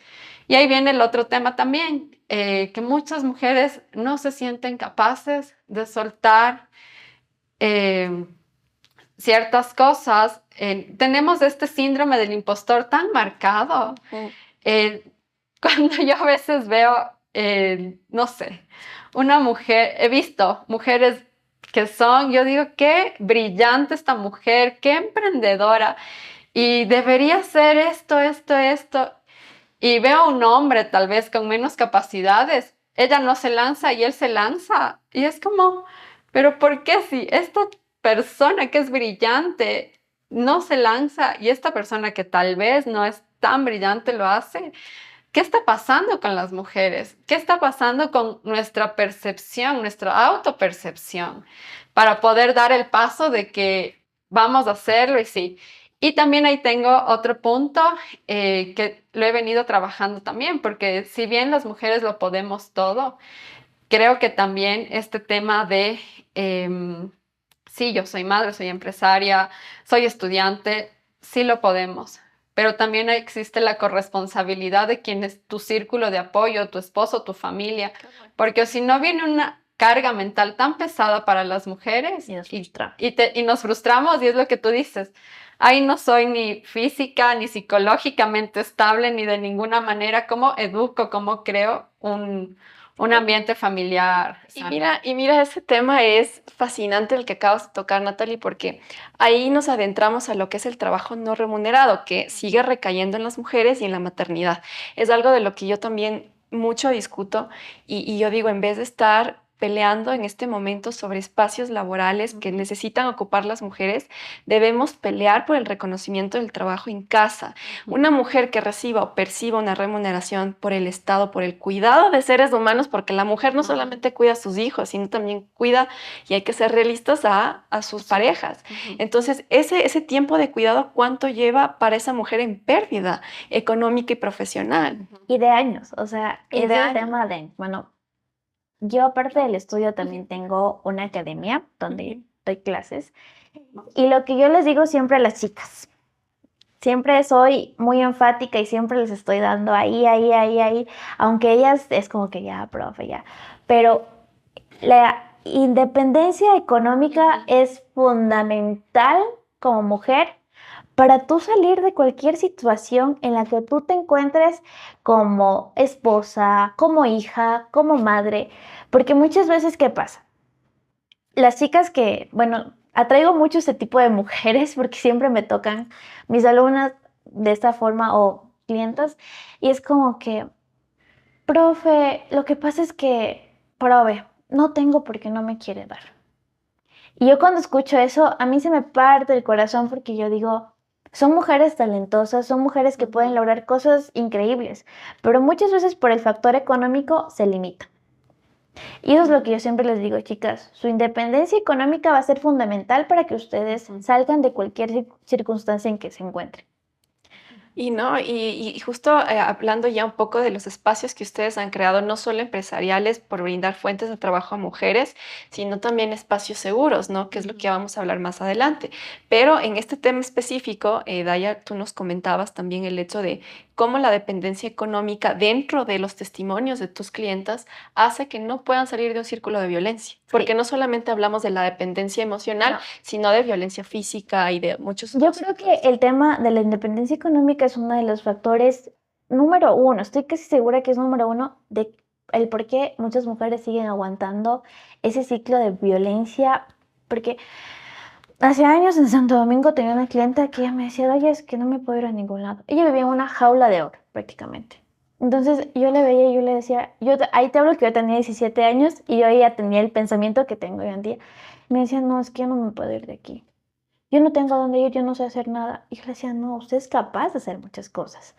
Y ahí viene el otro tema también, que muchas mujeres no se sienten capaces de soltar eh, ciertas cosas. Tenemos este síndrome del impostor tan marcado. Eh, Cuando yo a veces veo, no sé, una mujer, he visto mujeres yo digo, qué brillante esta mujer, qué emprendedora, y debería hacer esto, esto, esto. Y veo a un hombre tal vez con menos capacidades, ella no se lanza y él se lanza. Y es como, pero ¿por qué si esta persona que es brillante no se lanza y esta persona que tal vez no es tan brillante lo hace? ¿Qué está pasando con las mujeres? ¿Qué está pasando con nuestra percepción, nuestra autopercepción, para poder dar el paso de que vamos a hacerlo y sí? Y también ahí tengo otro punto que lo he venido trabajando también, porque si bien las mujeres lo podemos todo, creo que también este tema de, sí, yo soy madre, soy empresaria, soy estudiante, sí lo podemos, pero también existe la corresponsabilidad de quien es tu círculo de apoyo, tu esposo, tu familia, porque si no viene una carga mental tan pesada para las mujeres y nos frustramos, y es lo que tú dices. Ahí no soy ni física ni psicológicamente estable ni de ninguna manera. ¿Cómo educo, cómo creo un ambiente familiar sano? Y mira, ese tema es fascinante el que acabas de tocar, Natalie, porque ahí nos adentramos a lo que es el trabajo no remunerado, que sigue recayendo en las mujeres y en la maternidad. Es algo de lo que yo también mucho discuto y yo digo, en vez de estar peleando en este momento sobre espacios laborales que necesitan ocupar las mujeres, debemos pelear por el reconocimiento del trabajo en casa. Una mujer que reciba o perciba una remuneración por el Estado, por el cuidado de seres humanos, porque la mujer no solamente cuida a sus hijos, sino también cuida, y hay que ser realistas, a sus parejas. Entonces, ese tiempo de cuidado, ¿cuánto lleva para esa mujer en pérdida económica y profesional? Y de años, o sea, Y es de el años. tema de, bueno, yo aparte del estudio también tengo una academia donde doy clases, y lo que yo les digo siempre a las chicas, siempre soy muy enfática y siempre les estoy dando ahí, aunque ellas es como que ya, profe, ya, pero la independencia económica es fundamental como mujer para tú salir de cualquier situación en la que tú te encuentres como esposa, como hija, como madre, porque muchas veces, ¿qué pasa? Las chicas que, bueno, atraigo mucho este tipo de mujeres porque siempre me tocan mis alumnas de esta forma o clientas y es como que, profe, lo que pasa es que, prove, no tengo porque no me quiere dar. Y yo cuando escucho eso, a mí se me parte el corazón porque yo digo, son mujeres talentosas, son mujeres que pueden lograr cosas increíbles, pero muchas veces por el factor económico se limitan. Y eso es lo que yo siempre les digo, chicas, su independencia económica va a ser fundamental para que ustedes salgan de cualquier circunstancia en que se encuentren. Y no, y justo hablando ya un poco de los espacios que ustedes han creado, no solo empresariales por brindar fuentes de trabajo a mujeres, sino también espacios seguros, ¿no? Que es lo que vamos a hablar más adelante. Pero en este tema específico, Daya, tú nos comentabas también el hecho de cómo la dependencia económica dentro de los testimonios de tus clientas hace que no puedan salir de un círculo de violencia. Porque no solamente hablamos de la dependencia emocional, sino de violencia física y de muchos otros. Yo creo que el tema de la independencia económica es uno de los factores número uno, estoy casi segura que es número uno de el por qué muchas mujeres siguen aguantando ese ciclo de violencia, porque Hace años en Santo Domingo tenía una clienta que ella me decía, oye, es que no me puedo ir a ningún lado. Ella vivía en una jaula de oro, prácticamente. Entonces yo le veía y yo le decía, ahí te hablo que yo tenía 17 años y yo ya tenía el pensamiento que tengo hoy en día. Me decía, no, es que yo no me puedo ir de aquí. Yo no tengo a dónde ir, yo no sé hacer nada. Y yo le decía, no, usted es capaz de hacer muchas cosas.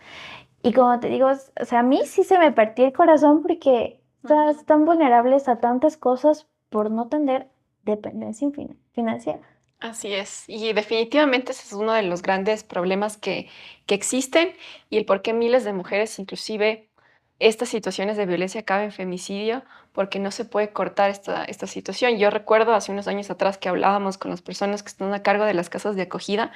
Y como te digo, o sea, a mí sí se me partió el corazón porque estás tan vulnerables a tantas cosas por no tener dependencia financiera. Así es, y definitivamente ese es uno de los grandes problemas que existen y el por qué miles de mujeres, inclusive estas situaciones de violencia acaban en femicidio, porque no se puede cortar esta situación. Yo recuerdo hace unos años atrás que hablábamos con las personas que están a cargo de las casas de acogida.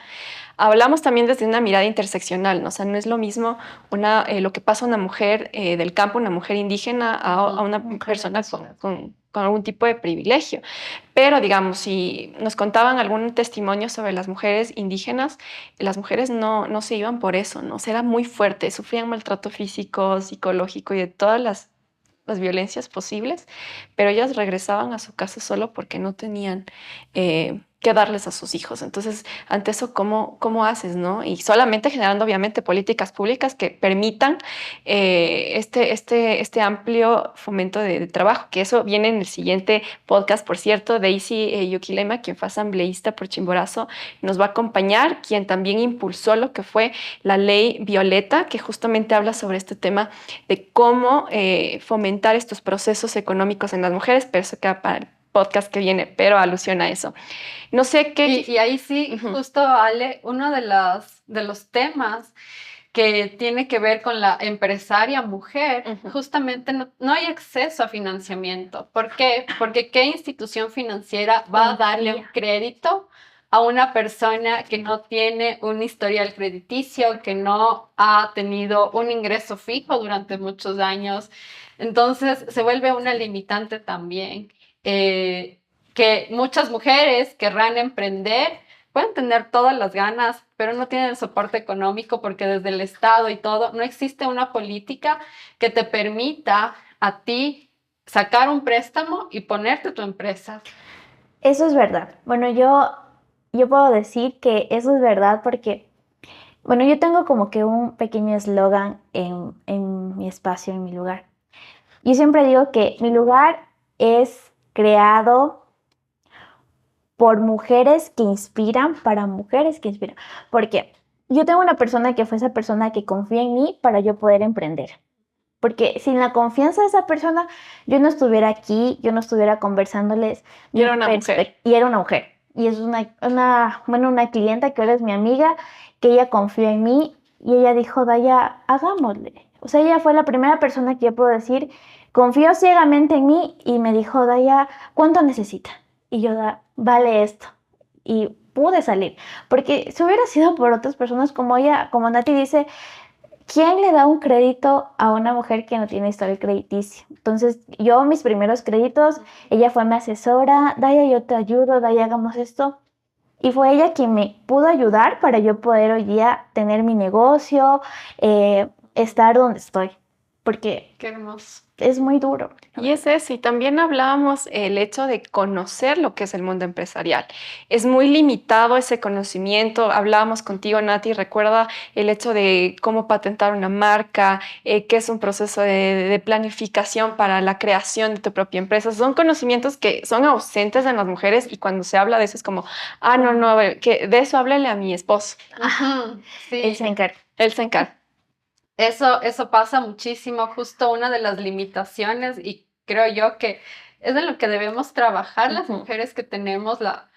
Hablamos también desde una mirada interseccional, ¿no? O sea, no es lo mismo lo que pasa a una mujer del campo, una mujer indígena, a una persona con algún tipo de privilegio. Pero, digamos, si nos contaban algún testimonio sobre las mujeres indígenas, las mujeres no se iban por eso, ¿no? O sea, era muy fuerte, sufrían maltrato físico, psicológico y de todas las violencias posibles, pero ellas regresaban a su casa solo porque no tenían que darles a sus hijos. Entonces, ante eso, ¿cómo haces, no? Y solamente generando, obviamente, políticas públicas que permitan este amplio fomento de trabajo, que eso viene en el siguiente podcast, por cierto. Daisy Yukilema, quien fue asambleísta por Chimborazo, nos va a acompañar, quien también impulsó lo que fue la ley Violeta, que justamente habla sobre este tema de cómo fomentar estos procesos económicos en las mujeres, pero eso queda para el podcast que viene, pero alusiona a eso. No sé qué... Y ahí sí, justo, Ale, uno de los temas que tiene que ver con la empresaria mujer, justamente no hay acceso a financiamiento. ¿Por qué? Porque ¿qué institución financiera va a darle un crédito a una persona que no tiene un historial crediticio, que no ha tenido un ingreso fijo durante muchos años? Entonces se vuelve una limitante también. Que muchas mujeres querrán emprender, pueden tener todas las ganas, pero no tienen el soporte económico porque desde el Estado y todo no existe una política que te permita a ti sacar un préstamo y ponerte tu empresa. Eso es verdad. Bueno, yo puedo decir que eso es verdad porque, bueno, yo tengo como que un pequeño eslogan en mi espacio, en mi lugar. Yo siempre digo que mi lugar es creado por mujeres que inspiran, para mujeres que inspiran. Porque yo tengo una persona que fue esa persona que confía en mí para yo poder emprender. Porque sin la confianza de esa persona, yo no estuviera aquí, yo no estuviera conversándoles. Y era una mujer. Y era una mujer. Y es una clienta que ahora es mi amiga, que ella confió en mí y ella dijo, Daya, hagámosle. O sea, ella fue la primera persona que yo puedo decir, confió ciegamente en mí y me dijo, Daya, ¿cuánto necesita? Y yo, vale esto. Y pude salir. Porque si hubiera sido por otras personas como ella, como Nati dice, ¿quién le da un crédito a una mujer que no tiene historial crediticio? Entonces, yo mis primeros créditos, ella fue mi asesora, Daya, yo te ayudo, Daya, hagamos esto. Y fue ella quien me pudo ayudar para yo poder hoy día tener mi negocio, estar donde estoy. Porque Qué hermoso. es muy duro. Y es eso, y también hablábamos el hecho de conocer lo que es el mundo empresarial. Es muy limitado ese conocimiento. Hablábamos contigo, Nati, recuerda el hecho de cómo patentar una marca, qué es un proceso de planificación para la creación de tu propia empresa. Son conocimientos que son ausentes en las mujeres y cuando se habla de eso es como, no, que de eso háblele a mi esposo. Ajá, sí. Él se encarga. Él se encarga. Eso pasa muchísimo, justo una de las limitaciones, y creo yo que es de lo que debemos trabajar las mujeres que tenemos la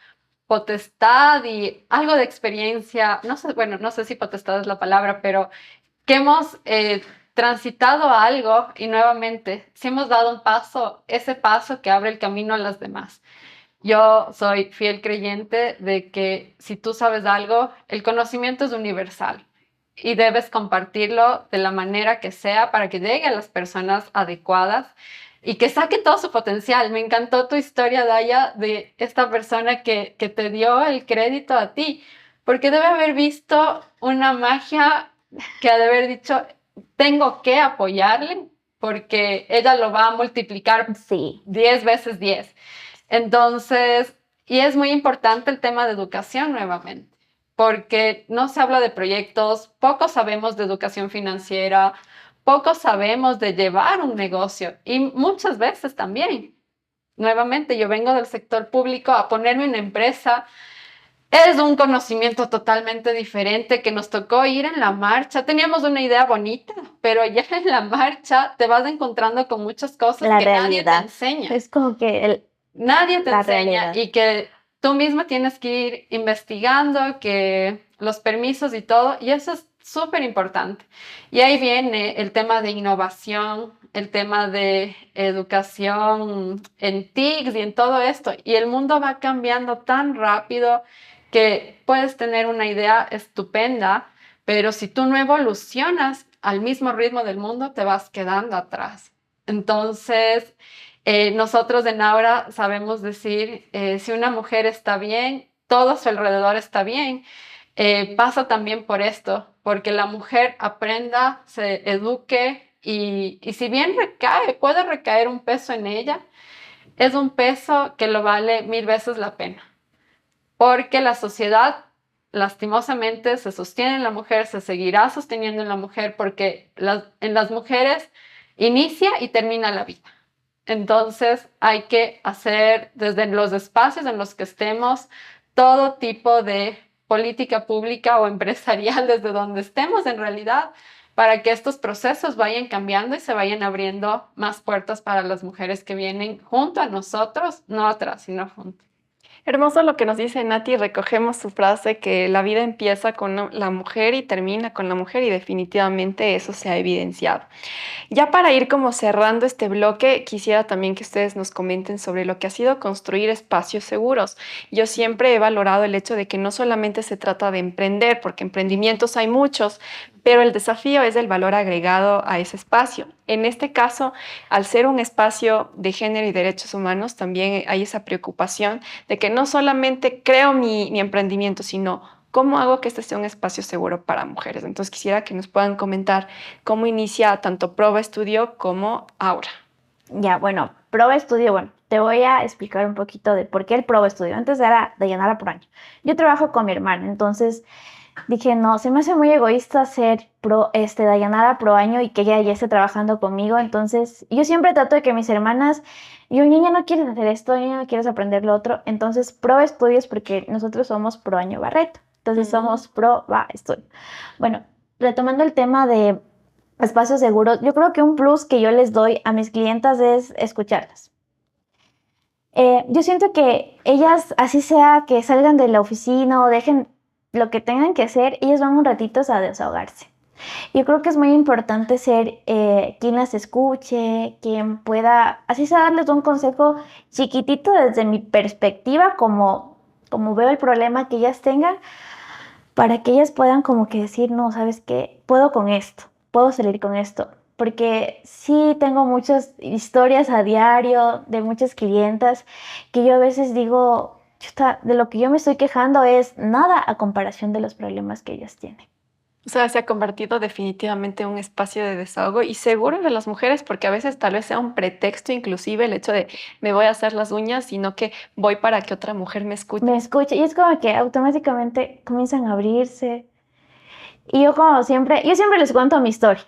potestad y algo de experiencia, no sé, bueno, no sé si potestad es la palabra, pero que hemos transitado algo y nuevamente, si hemos dado un paso, ese paso que abre el camino a las demás. Yo soy fiel creyente de que si tú sabes algo, el conocimiento es universal y debes compartirlo de la manera que sea para que llegue a las personas adecuadas y que saque todo su potencial. Me encantó tu historia, Daya, de esta persona que te dio el crédito a ti, porque debe haber visto una magia que ha de haber dicho, tengo que apoyarle porque ella lo va a multiplicar 10 veces 10. Entonces, Y es muy importante el tema de educación nuevamente, porque no se habla de proyectos, poco sabemos de educación financiera, poco sabemos de llevar un negocio y muchas veces también. Nuevamente, yo vengo del sector público a ponerme una empresa. Es un conocimiento totalmente diferente que nos tocó ir en la marcha. Teníamos una idea bonita, pero ya en la marcha te vas encontrando con muchas cosas La que nadie te realidad. enseña. Es como que Nadie te la enseña realidad. y que tú misma tienes que ir investigando, que los permisos y todo, y eso es súper importante. Y ahí viene el tema de innovación, el tema de educación en TICs y en todo esto. Y el mundo va cambiando tan rápido que puedes tener una idea estupenda, pero si tú no evolucionas al mismo ritmo del mundo, te vas quedando atrás. Entonces, nosotros en Aura sabemos decir, si una mujer está bien, todo a su alrededor está bien. Pasa también por esto, porque la mujer aprenda, se eduque y si bien recae, puede recaer un peso en ella, es un peso que lo vale 1000 veces la pena, porque la sociedad lastimosamente se sostiene en la mujer, se seguirá sosteniendo en la mujer, porque en las mujeres inicia y termina la vida. Entonces hay que hacer desde los espacios en los que estemos todo tipo de política pública o empresarial desde donde estemos en realidad para que estos procesos vayan cambiando y se vayan abriendo más puertas para las mujeres que vienen junto a nosotros, no atrás, sino junto. Hermoso lo que nos dice Nati, recogemos su frase que la vida empieza con la mujer y termina con la mujer y definitivamente eso se ha evidenciado. Ya para ir como cerrando este bloque, quisiera también que ustedes nos comenten sobre lo que ha sido construir espacios seguros. Yo siempre he valorado el hecho de que no solamente se trata de emprender, porque emprendimientos hay muchos, pero el desafío es el valor agregado a ese espacio. En este caso, al ser un espacio de género y derechos humanos, también hay esa preocupación de que no solamente creo mi emprendimiento, sino cómo hago que este sea un espacio seguro para mujeres. Entonces quisiera que nos puedan comentar cómo inicia tanto Proba Estudio como Aura. Ya, bueno, Proba Estudio, bueno, te voy a explicar un poquito de por qué el Proba Estudio. Antes era Dayanara Proaño. Yo trabajo con mi hermana, entonces dije, no, se me hace muy egoísta ser Dayanara Proaño y que ella ya esté trabajando conmigo. Entonces, yo siempre trato de que mis hermanas, yo, niña, no quieres hacer esto, niña, no quieres aprender lo otro. Entonces, Proba Estudios, porque nosotros somos Proaño Barreto. Entonces, somos Proba Estudio. Bueno, retomando el tema de espacios seguros, yo creo que un plus que yo les doy a mis clientas es escucharlas. Yo siento que ellas, así sea que salgan de la oficina o dejen lo que tengan que hacer, ellas van un ratito a desahogarse. Yo creo que es muy importante ser quien las escuche, quien pueda, así sea, darles un consejo chiquitito desde mi perspectiva, como veo el problema que ellas tengan, para que ellas puedan como que decir, no, ¿sabes qué? Puedo con esto, puedo salir con esto. Porque sí tengo muchas historias a diario de muchas clientas que yo a veces digo, de lo que yo me estoy quejando es nada a comparación de los problemas que ellas tienen. O sea, se ha convertido definitivamente en un espacio de desahogo y seguro de las mujeres, porque a veces tal vez sea un pretexto inclusive el hecho de me voy a hacer las uñas, sino que voy para que otra mujer me escuche. Me escucha y es como que automáticamente comienzan a abrirse. Y yo yo siempre les cuento mi historia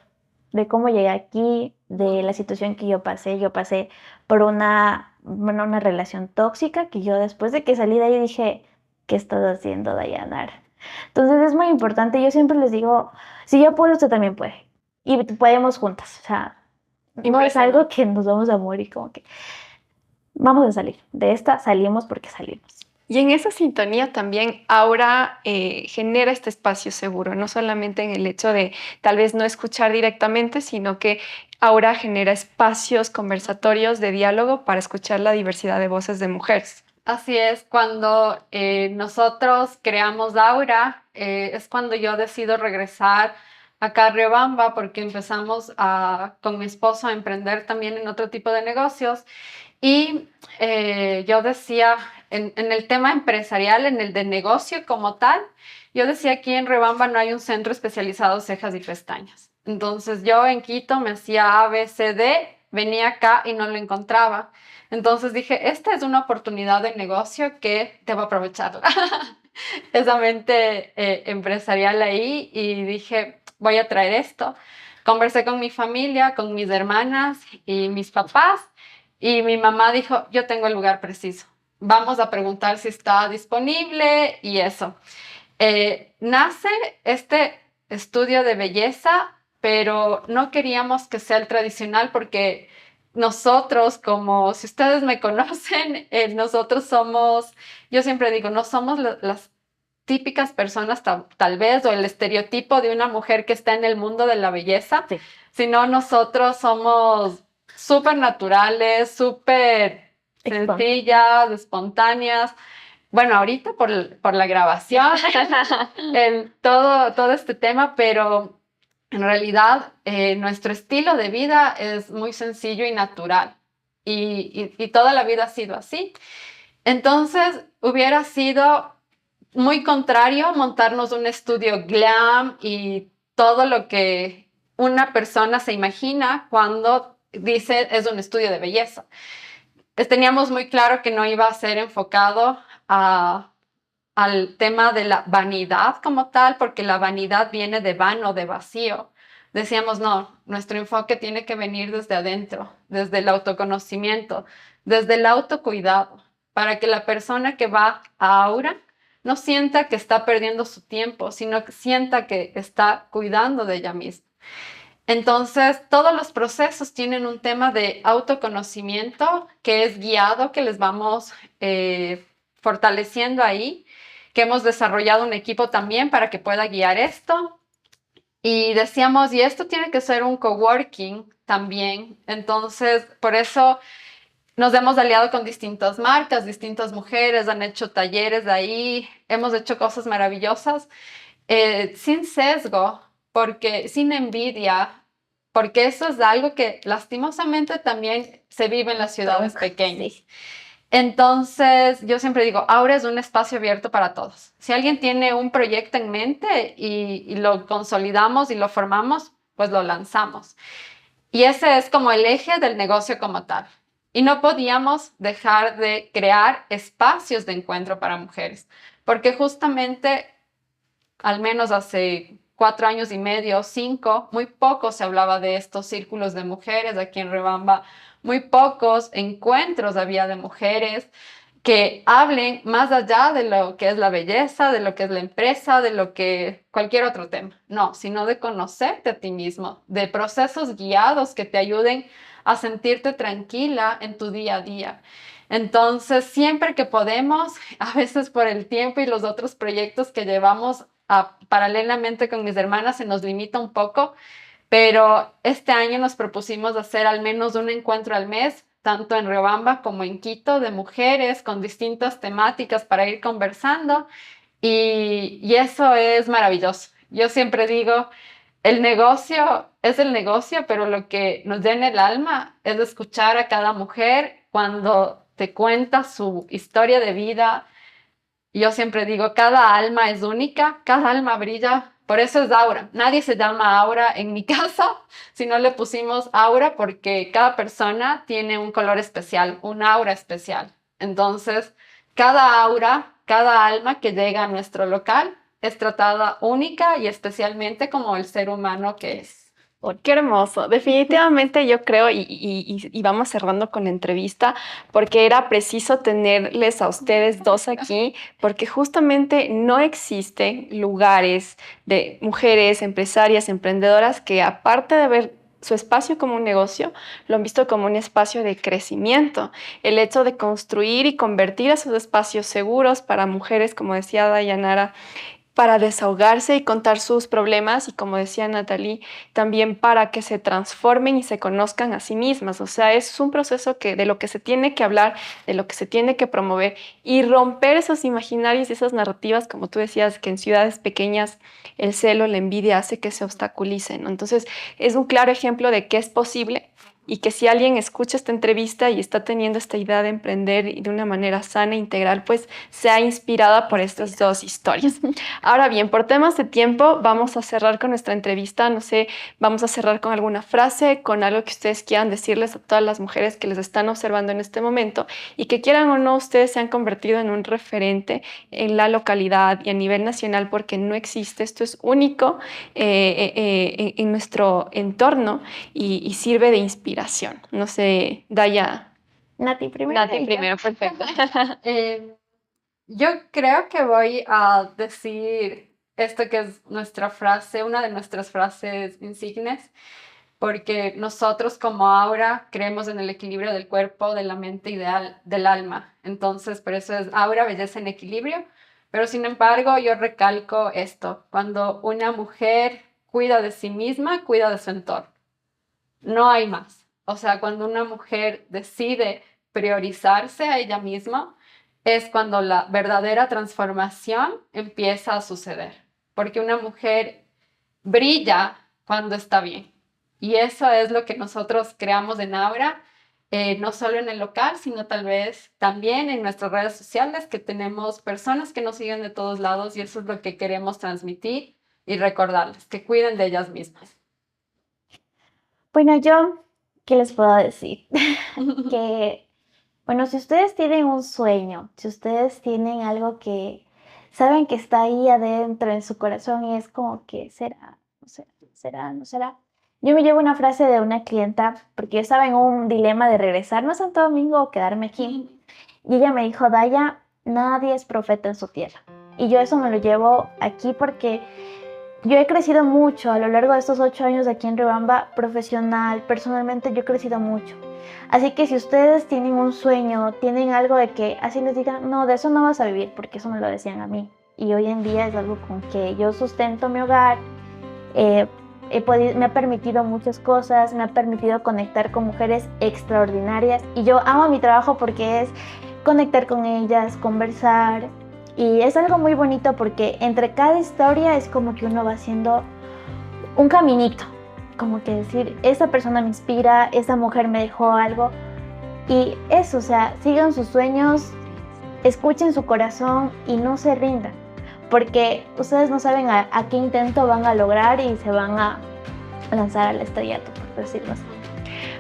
de cómo llegué aquí, de la situación que yo pasé. Yo pasé por una relación tóxica que yo después de que salí de ahí dije, ¿qué estás haciendo, Dayanara? Entonces es muy importante, yo siempre les digo, si yo puedo, usted también puede. Y podemos juntas, o sea, no es algo que nos vamos a morir, como que vamos a salir. De esta salimos porque salimos. Y en esa sintonía también Aura genera este espacio seguro, no solamente en el hecho de tal vez no escuchar directamente, sino que Aura genera espacios conversatorios de diálogo para escuchar la diversidad de voces de mujeres. Así es, cuando nosotros creamos Aura, es cuando yo decido regresar acá a Riobamba porque empezamos con mi esposo a emprender también en otro tipo de negocios y yo decía, en el tema empresarial, en el de negocio como tal, yo decía aquí en Riobamba no hay un centro especializado cejas y pestañas. Entonces yo en Quito me hacía A, B, C, D venía acá y no lo encontraba. Entonces dije, esta es una oportunidad de negocio que debo aprovecharla. Esa mente empresarial ahí y dije, voy a traer esto. Conversé con mi familia, con mis hermanas y mis papás y mi mamá dijo, yo tengo el lugar preciso. Vamos a preguntar si está disponible y eso. Nace este estudio de belleza, pero no queríamos que sea el tradicional porque nosotros, como si ustedes me conocen, nosotros somos, yo siempre digo, no somos las típicas personas tal vez o el estereotipo de una mujer que está en el mundo de la belleza, Sí. sino nosotros somos súper naturales, súper sencillas, espontáneas. Bueno, ahorita por la grabación, todo este tema, pero en realidad nuestro estilo de vida es muy sencillo y natural y toda la vida ha sido así. Entonces, hubiera sido muy contrario montarnos un estudio glam y todo lo que una persona se imagina cuando dice es un estudio de belleza. Teníamos muy claro que no iba a ser enfocado al tema de la vanidad como tal, porque la vanidad viene de vano, de vacío. Decíamos, no, nuestro enfoque tiene que venir desde adentro, desde el autoconocimiento, desde el autocuidado, para que la persona que va a Aura no sienta que está perdiendo su tiempo, sino que sienta que está cuidando de ella misma. Entonces, todos los procesos tienen un tema de autoconocimiento que es guiado, que les vamos fortaleciendo ahí, que hemos desarrollado un equipo también para que pueda guiar esto. Y decíamos, y esto tiene que ser un coworking también. Entonces, por eso nos hemos aliado con distintas marcas, distintas mujeres, han hecho talleres de ahí, hemos hecho cosas maravillosas, sin sesgo, porque sin envidia, porque eso es algo que lastimosamente también se vive en las ciudades pequeñas. Sí. Entonces, yo siempre digo, Aura es un espacio abierto para todos. Si alguien tiene un proyecto en mente y lo consolidamos y lo formamos, pues lo lanzamos. Y ese es como el eje del negocio como tal. Y no podíamos dejar de crear espacios de encuentro para mujeres, porque justamente, al menos hace 4 años y medio, 5, muy poco se hablaba de estos círculos de mujeres aquí en Riobamba, muy pocos encuentros había de mujeres que hablen más allá de lo que es la belleza, de lo que es la empresa, de lo que cualquier otro tema. No, sino de conocerte a ti mismo, de procesos guiados que te ayuden a sentirte tranquila en tu día a día. Entonces, siempre que podemos, a veces por el tiempo y los otros proyectos que llevamos paralelamente con mis hermanas, se nos limita un poco, pero este año nos propusimos hacer al menos un encuentro al mes, tanto en Riobamba como en Quito, de mujeres con distintas temáticas para ir conversando y eso es maravilloso. Yo siempre digo, el negocio es el negocio, pero lo que nos llena el alma es escuchar a cada mujer cuando te cuenta su historia de vida. Yo siempre digo, cada alma es única, cada alma brilla, por eso es Aura. Nadie se llama Aura en mi casa, si no le pusimos Aura porque cada persona tiene un color especial, un aura especial. Entonces, cada aura, cada alma que llega a nuestro local es tratada única y especialmente como el ser humano que es. Oh, qué hermoso. Definitivamente yo creo, y vamos cerrando con la entrevista, porque era preciso tenerles a ustedes dos aquí, porque justamente no existen lugares de mujeres empresarias, emprendedoras, que aparte de ver su espacio como un negocio, lo han visto como un espacio de crecimiento. El hecho de construir y convertir esos espacios seguros para mujeres, como decía Dayanara, para desahogarse y contar sus problemas y, como decía Natalie, también para que se transformen y se conozcan a sí mismas. O sea, es un proceso de lo que se tiene que hablar, de lo que se tiene que promover y romper esos imaginarios y esas narrativas, como tú decías, que en ciudades pequeñas el celo, la envidia hace que se obstaculicen, ¿no? Entonces, es un claro ejemplo de que es posible y que si alguien escucha esta entrevista y está teniendo esta idea de emprender de una manera sana e integral, pues sea inspirada por estas dos historias. Ahora bien, por temas de tiempo, vamos a cerrar con nuestra entrevista. No sé, vamos a cerrar con alguna frase, con algo que ustedes quieran decirles a todas las mujeres que les están observando en este momento y que quieran o no, ustedes se han convertido en un referente en la localidad y a nivel nacional porque no existe. Esto es único en nuestro entorno y sirve de inspiración. No sé, Daya. Nati primero. Nati primero, perfecto. Yo creo que voy a decir esto que es nuestra frase, una de nuestras frases insignes, porque nosotros como Aura creemos en el equilibrio del cuerpo, de la mente y del alma. Entonces, por eso es Aura, belleza en equilibrio. Pero sin embargo, yo recalco esto, cuando una mujer cuida de sí misma, cuida de su entorno. No hay más. O sea, cuando una mujer decide priorizarse a ella misma, es cuando la verdadera transformación empieza a suceder. Porque una mujer brilla cuando está bien. Y eso es lo que nosotros creamos en Aura, no solo en el local, sino tal vez también en nuestras redes sociales, que tenemos personas que nos siguen de todos lados y eso es lo que queremos transmitir y recordarles, que cuiden de ellas mismas. Bueno, yo, ¿qué les puedo decir? Que, bueno, si ustedes tienen un sueño, si ustedes tienen algo que saben que está ahí adentro en su corazón y es como que será, no será, será, no será. Yo me llevo una frase de una clienta, porque yo estaba en un dilema de regresarme a Santo Domingo o quedarme aquí. Y ella me dijo, Daya, nadie es profeta en su tierra. Y yo eso me lo llevo aquí porque yo he crecido mucho a lo largo de estos 8 años aquí en Riobamba, profesional, personalmente yo he crecido mucho. Así que si ustedes tienen un sueño, tienen algo de que así les digan, no, de eso no vas a vivir, porque eso me lo decían a mí. Y hoy en día es algo con que yo sustento mi hogar, me ha permitido muchas cosas, me ha permitido conectar con mujeres extraordinarias. Y yo amo mi trabajo porque es conectar con ellas, conversar. Y es algo muy bonito porque entre cada historia es como que uno va haciendo un caminito. Como que decir, esa persona me inspira, esa mujer me dejó algo. Y eso, o sea, sigan sus sueños, escuchen su corazón y no se rindan. Porque ustedes no saben a qué intento van a lograr y se van a lanzar al estrellato, por decirlo así.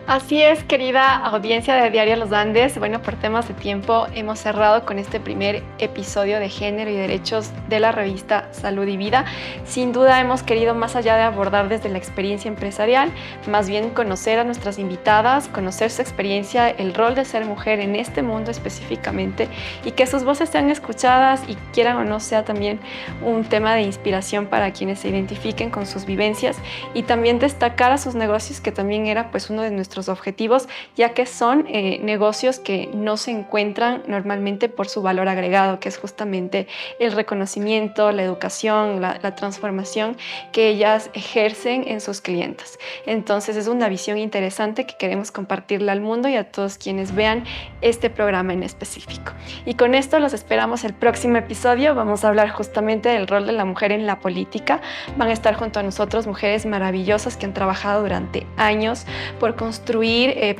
Así es, querida audiencia de Diario Los Andes. Bueno, por temas de tiempo hemos cerrado con este primer episodio de Género y Derechos de la revista Salud y Vida. Sin duda hemos querido, más allá de abordar desde la experiencia empresarial, más bien conocer a nuestras invitadas, conocer su experiencia, el rol de ser mujer en este mundo específicamente y que sus voces sean escuchadas y quieran o no sea también un tema de inspiración para quienes se identifiquen con sus vivencias y también destacar a sus negocios, que también era pues uno de nuestros objetivos, ya que son negocios que no se encuentran normalmente por su valor agregado, que es justamente el reconocimiento, la educación, la transformación que ellas ejercen en sus clientes. Entonces es una visión interesante que queremos compartirla al mundo y a todos quienes vean este programa en específico. Y con esto los esperamos el próximo episodio. Vamos a hablar justamente del rol de la mujer en la política. Van a estar junto a nosotros mujeres maravillosas que han trabajado durante años por construir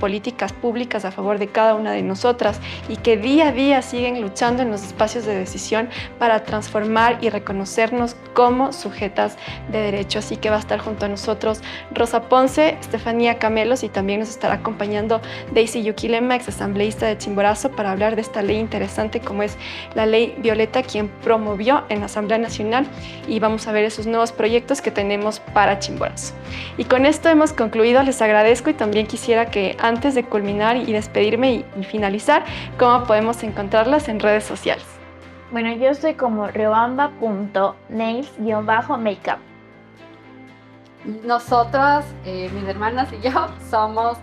políticas públicas a favor de cada una de nosotras y que día a día siguen luchando en los espacios de decisión para transformar y reconocernos como sujetas de derecho. Así que va a estar junto a nosotros Rosa Ponce, Estefanía Camelos y también nos estará acompañando Daisy Yuquilema, ex asambleísta de Chimborazo, para hablar de esta ley interesante como es la ley Violeta, quien promovió en la Asamblea Nacional, y vamos a ver esos nuevos proyectos que tenemos para Chimborazo. Y con esto hemos concluido. Les agradezco y también quisiera que antes de culminar y despedirme y finalizar, ¿cómo podemos encontrarlas en redes sociales? Bueno, yo estoy como riobamba.nails_makeup. Nosotras, mis hermanas y yo, somos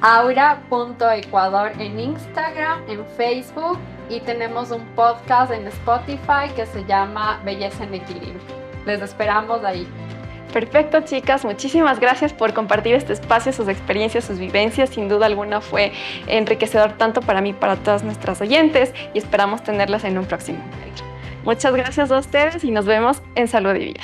aura.ecuador en Instagram, en Facebook, y tenemos un podcast en Spotify que se llama Belleza en Equilibrio. Les esperamos ahí. Perfecto, chicas, muchísimas gracias por compartir este espacio, sus experiencias, sus vivencias. Sin duda alguna fue enriquecedor tanto para mí, para todas nuestras oyentes, y esperamos tenerlas en un próximo encuentro. Muchas gracias a ustedes y nos vemos en Salud y Vida.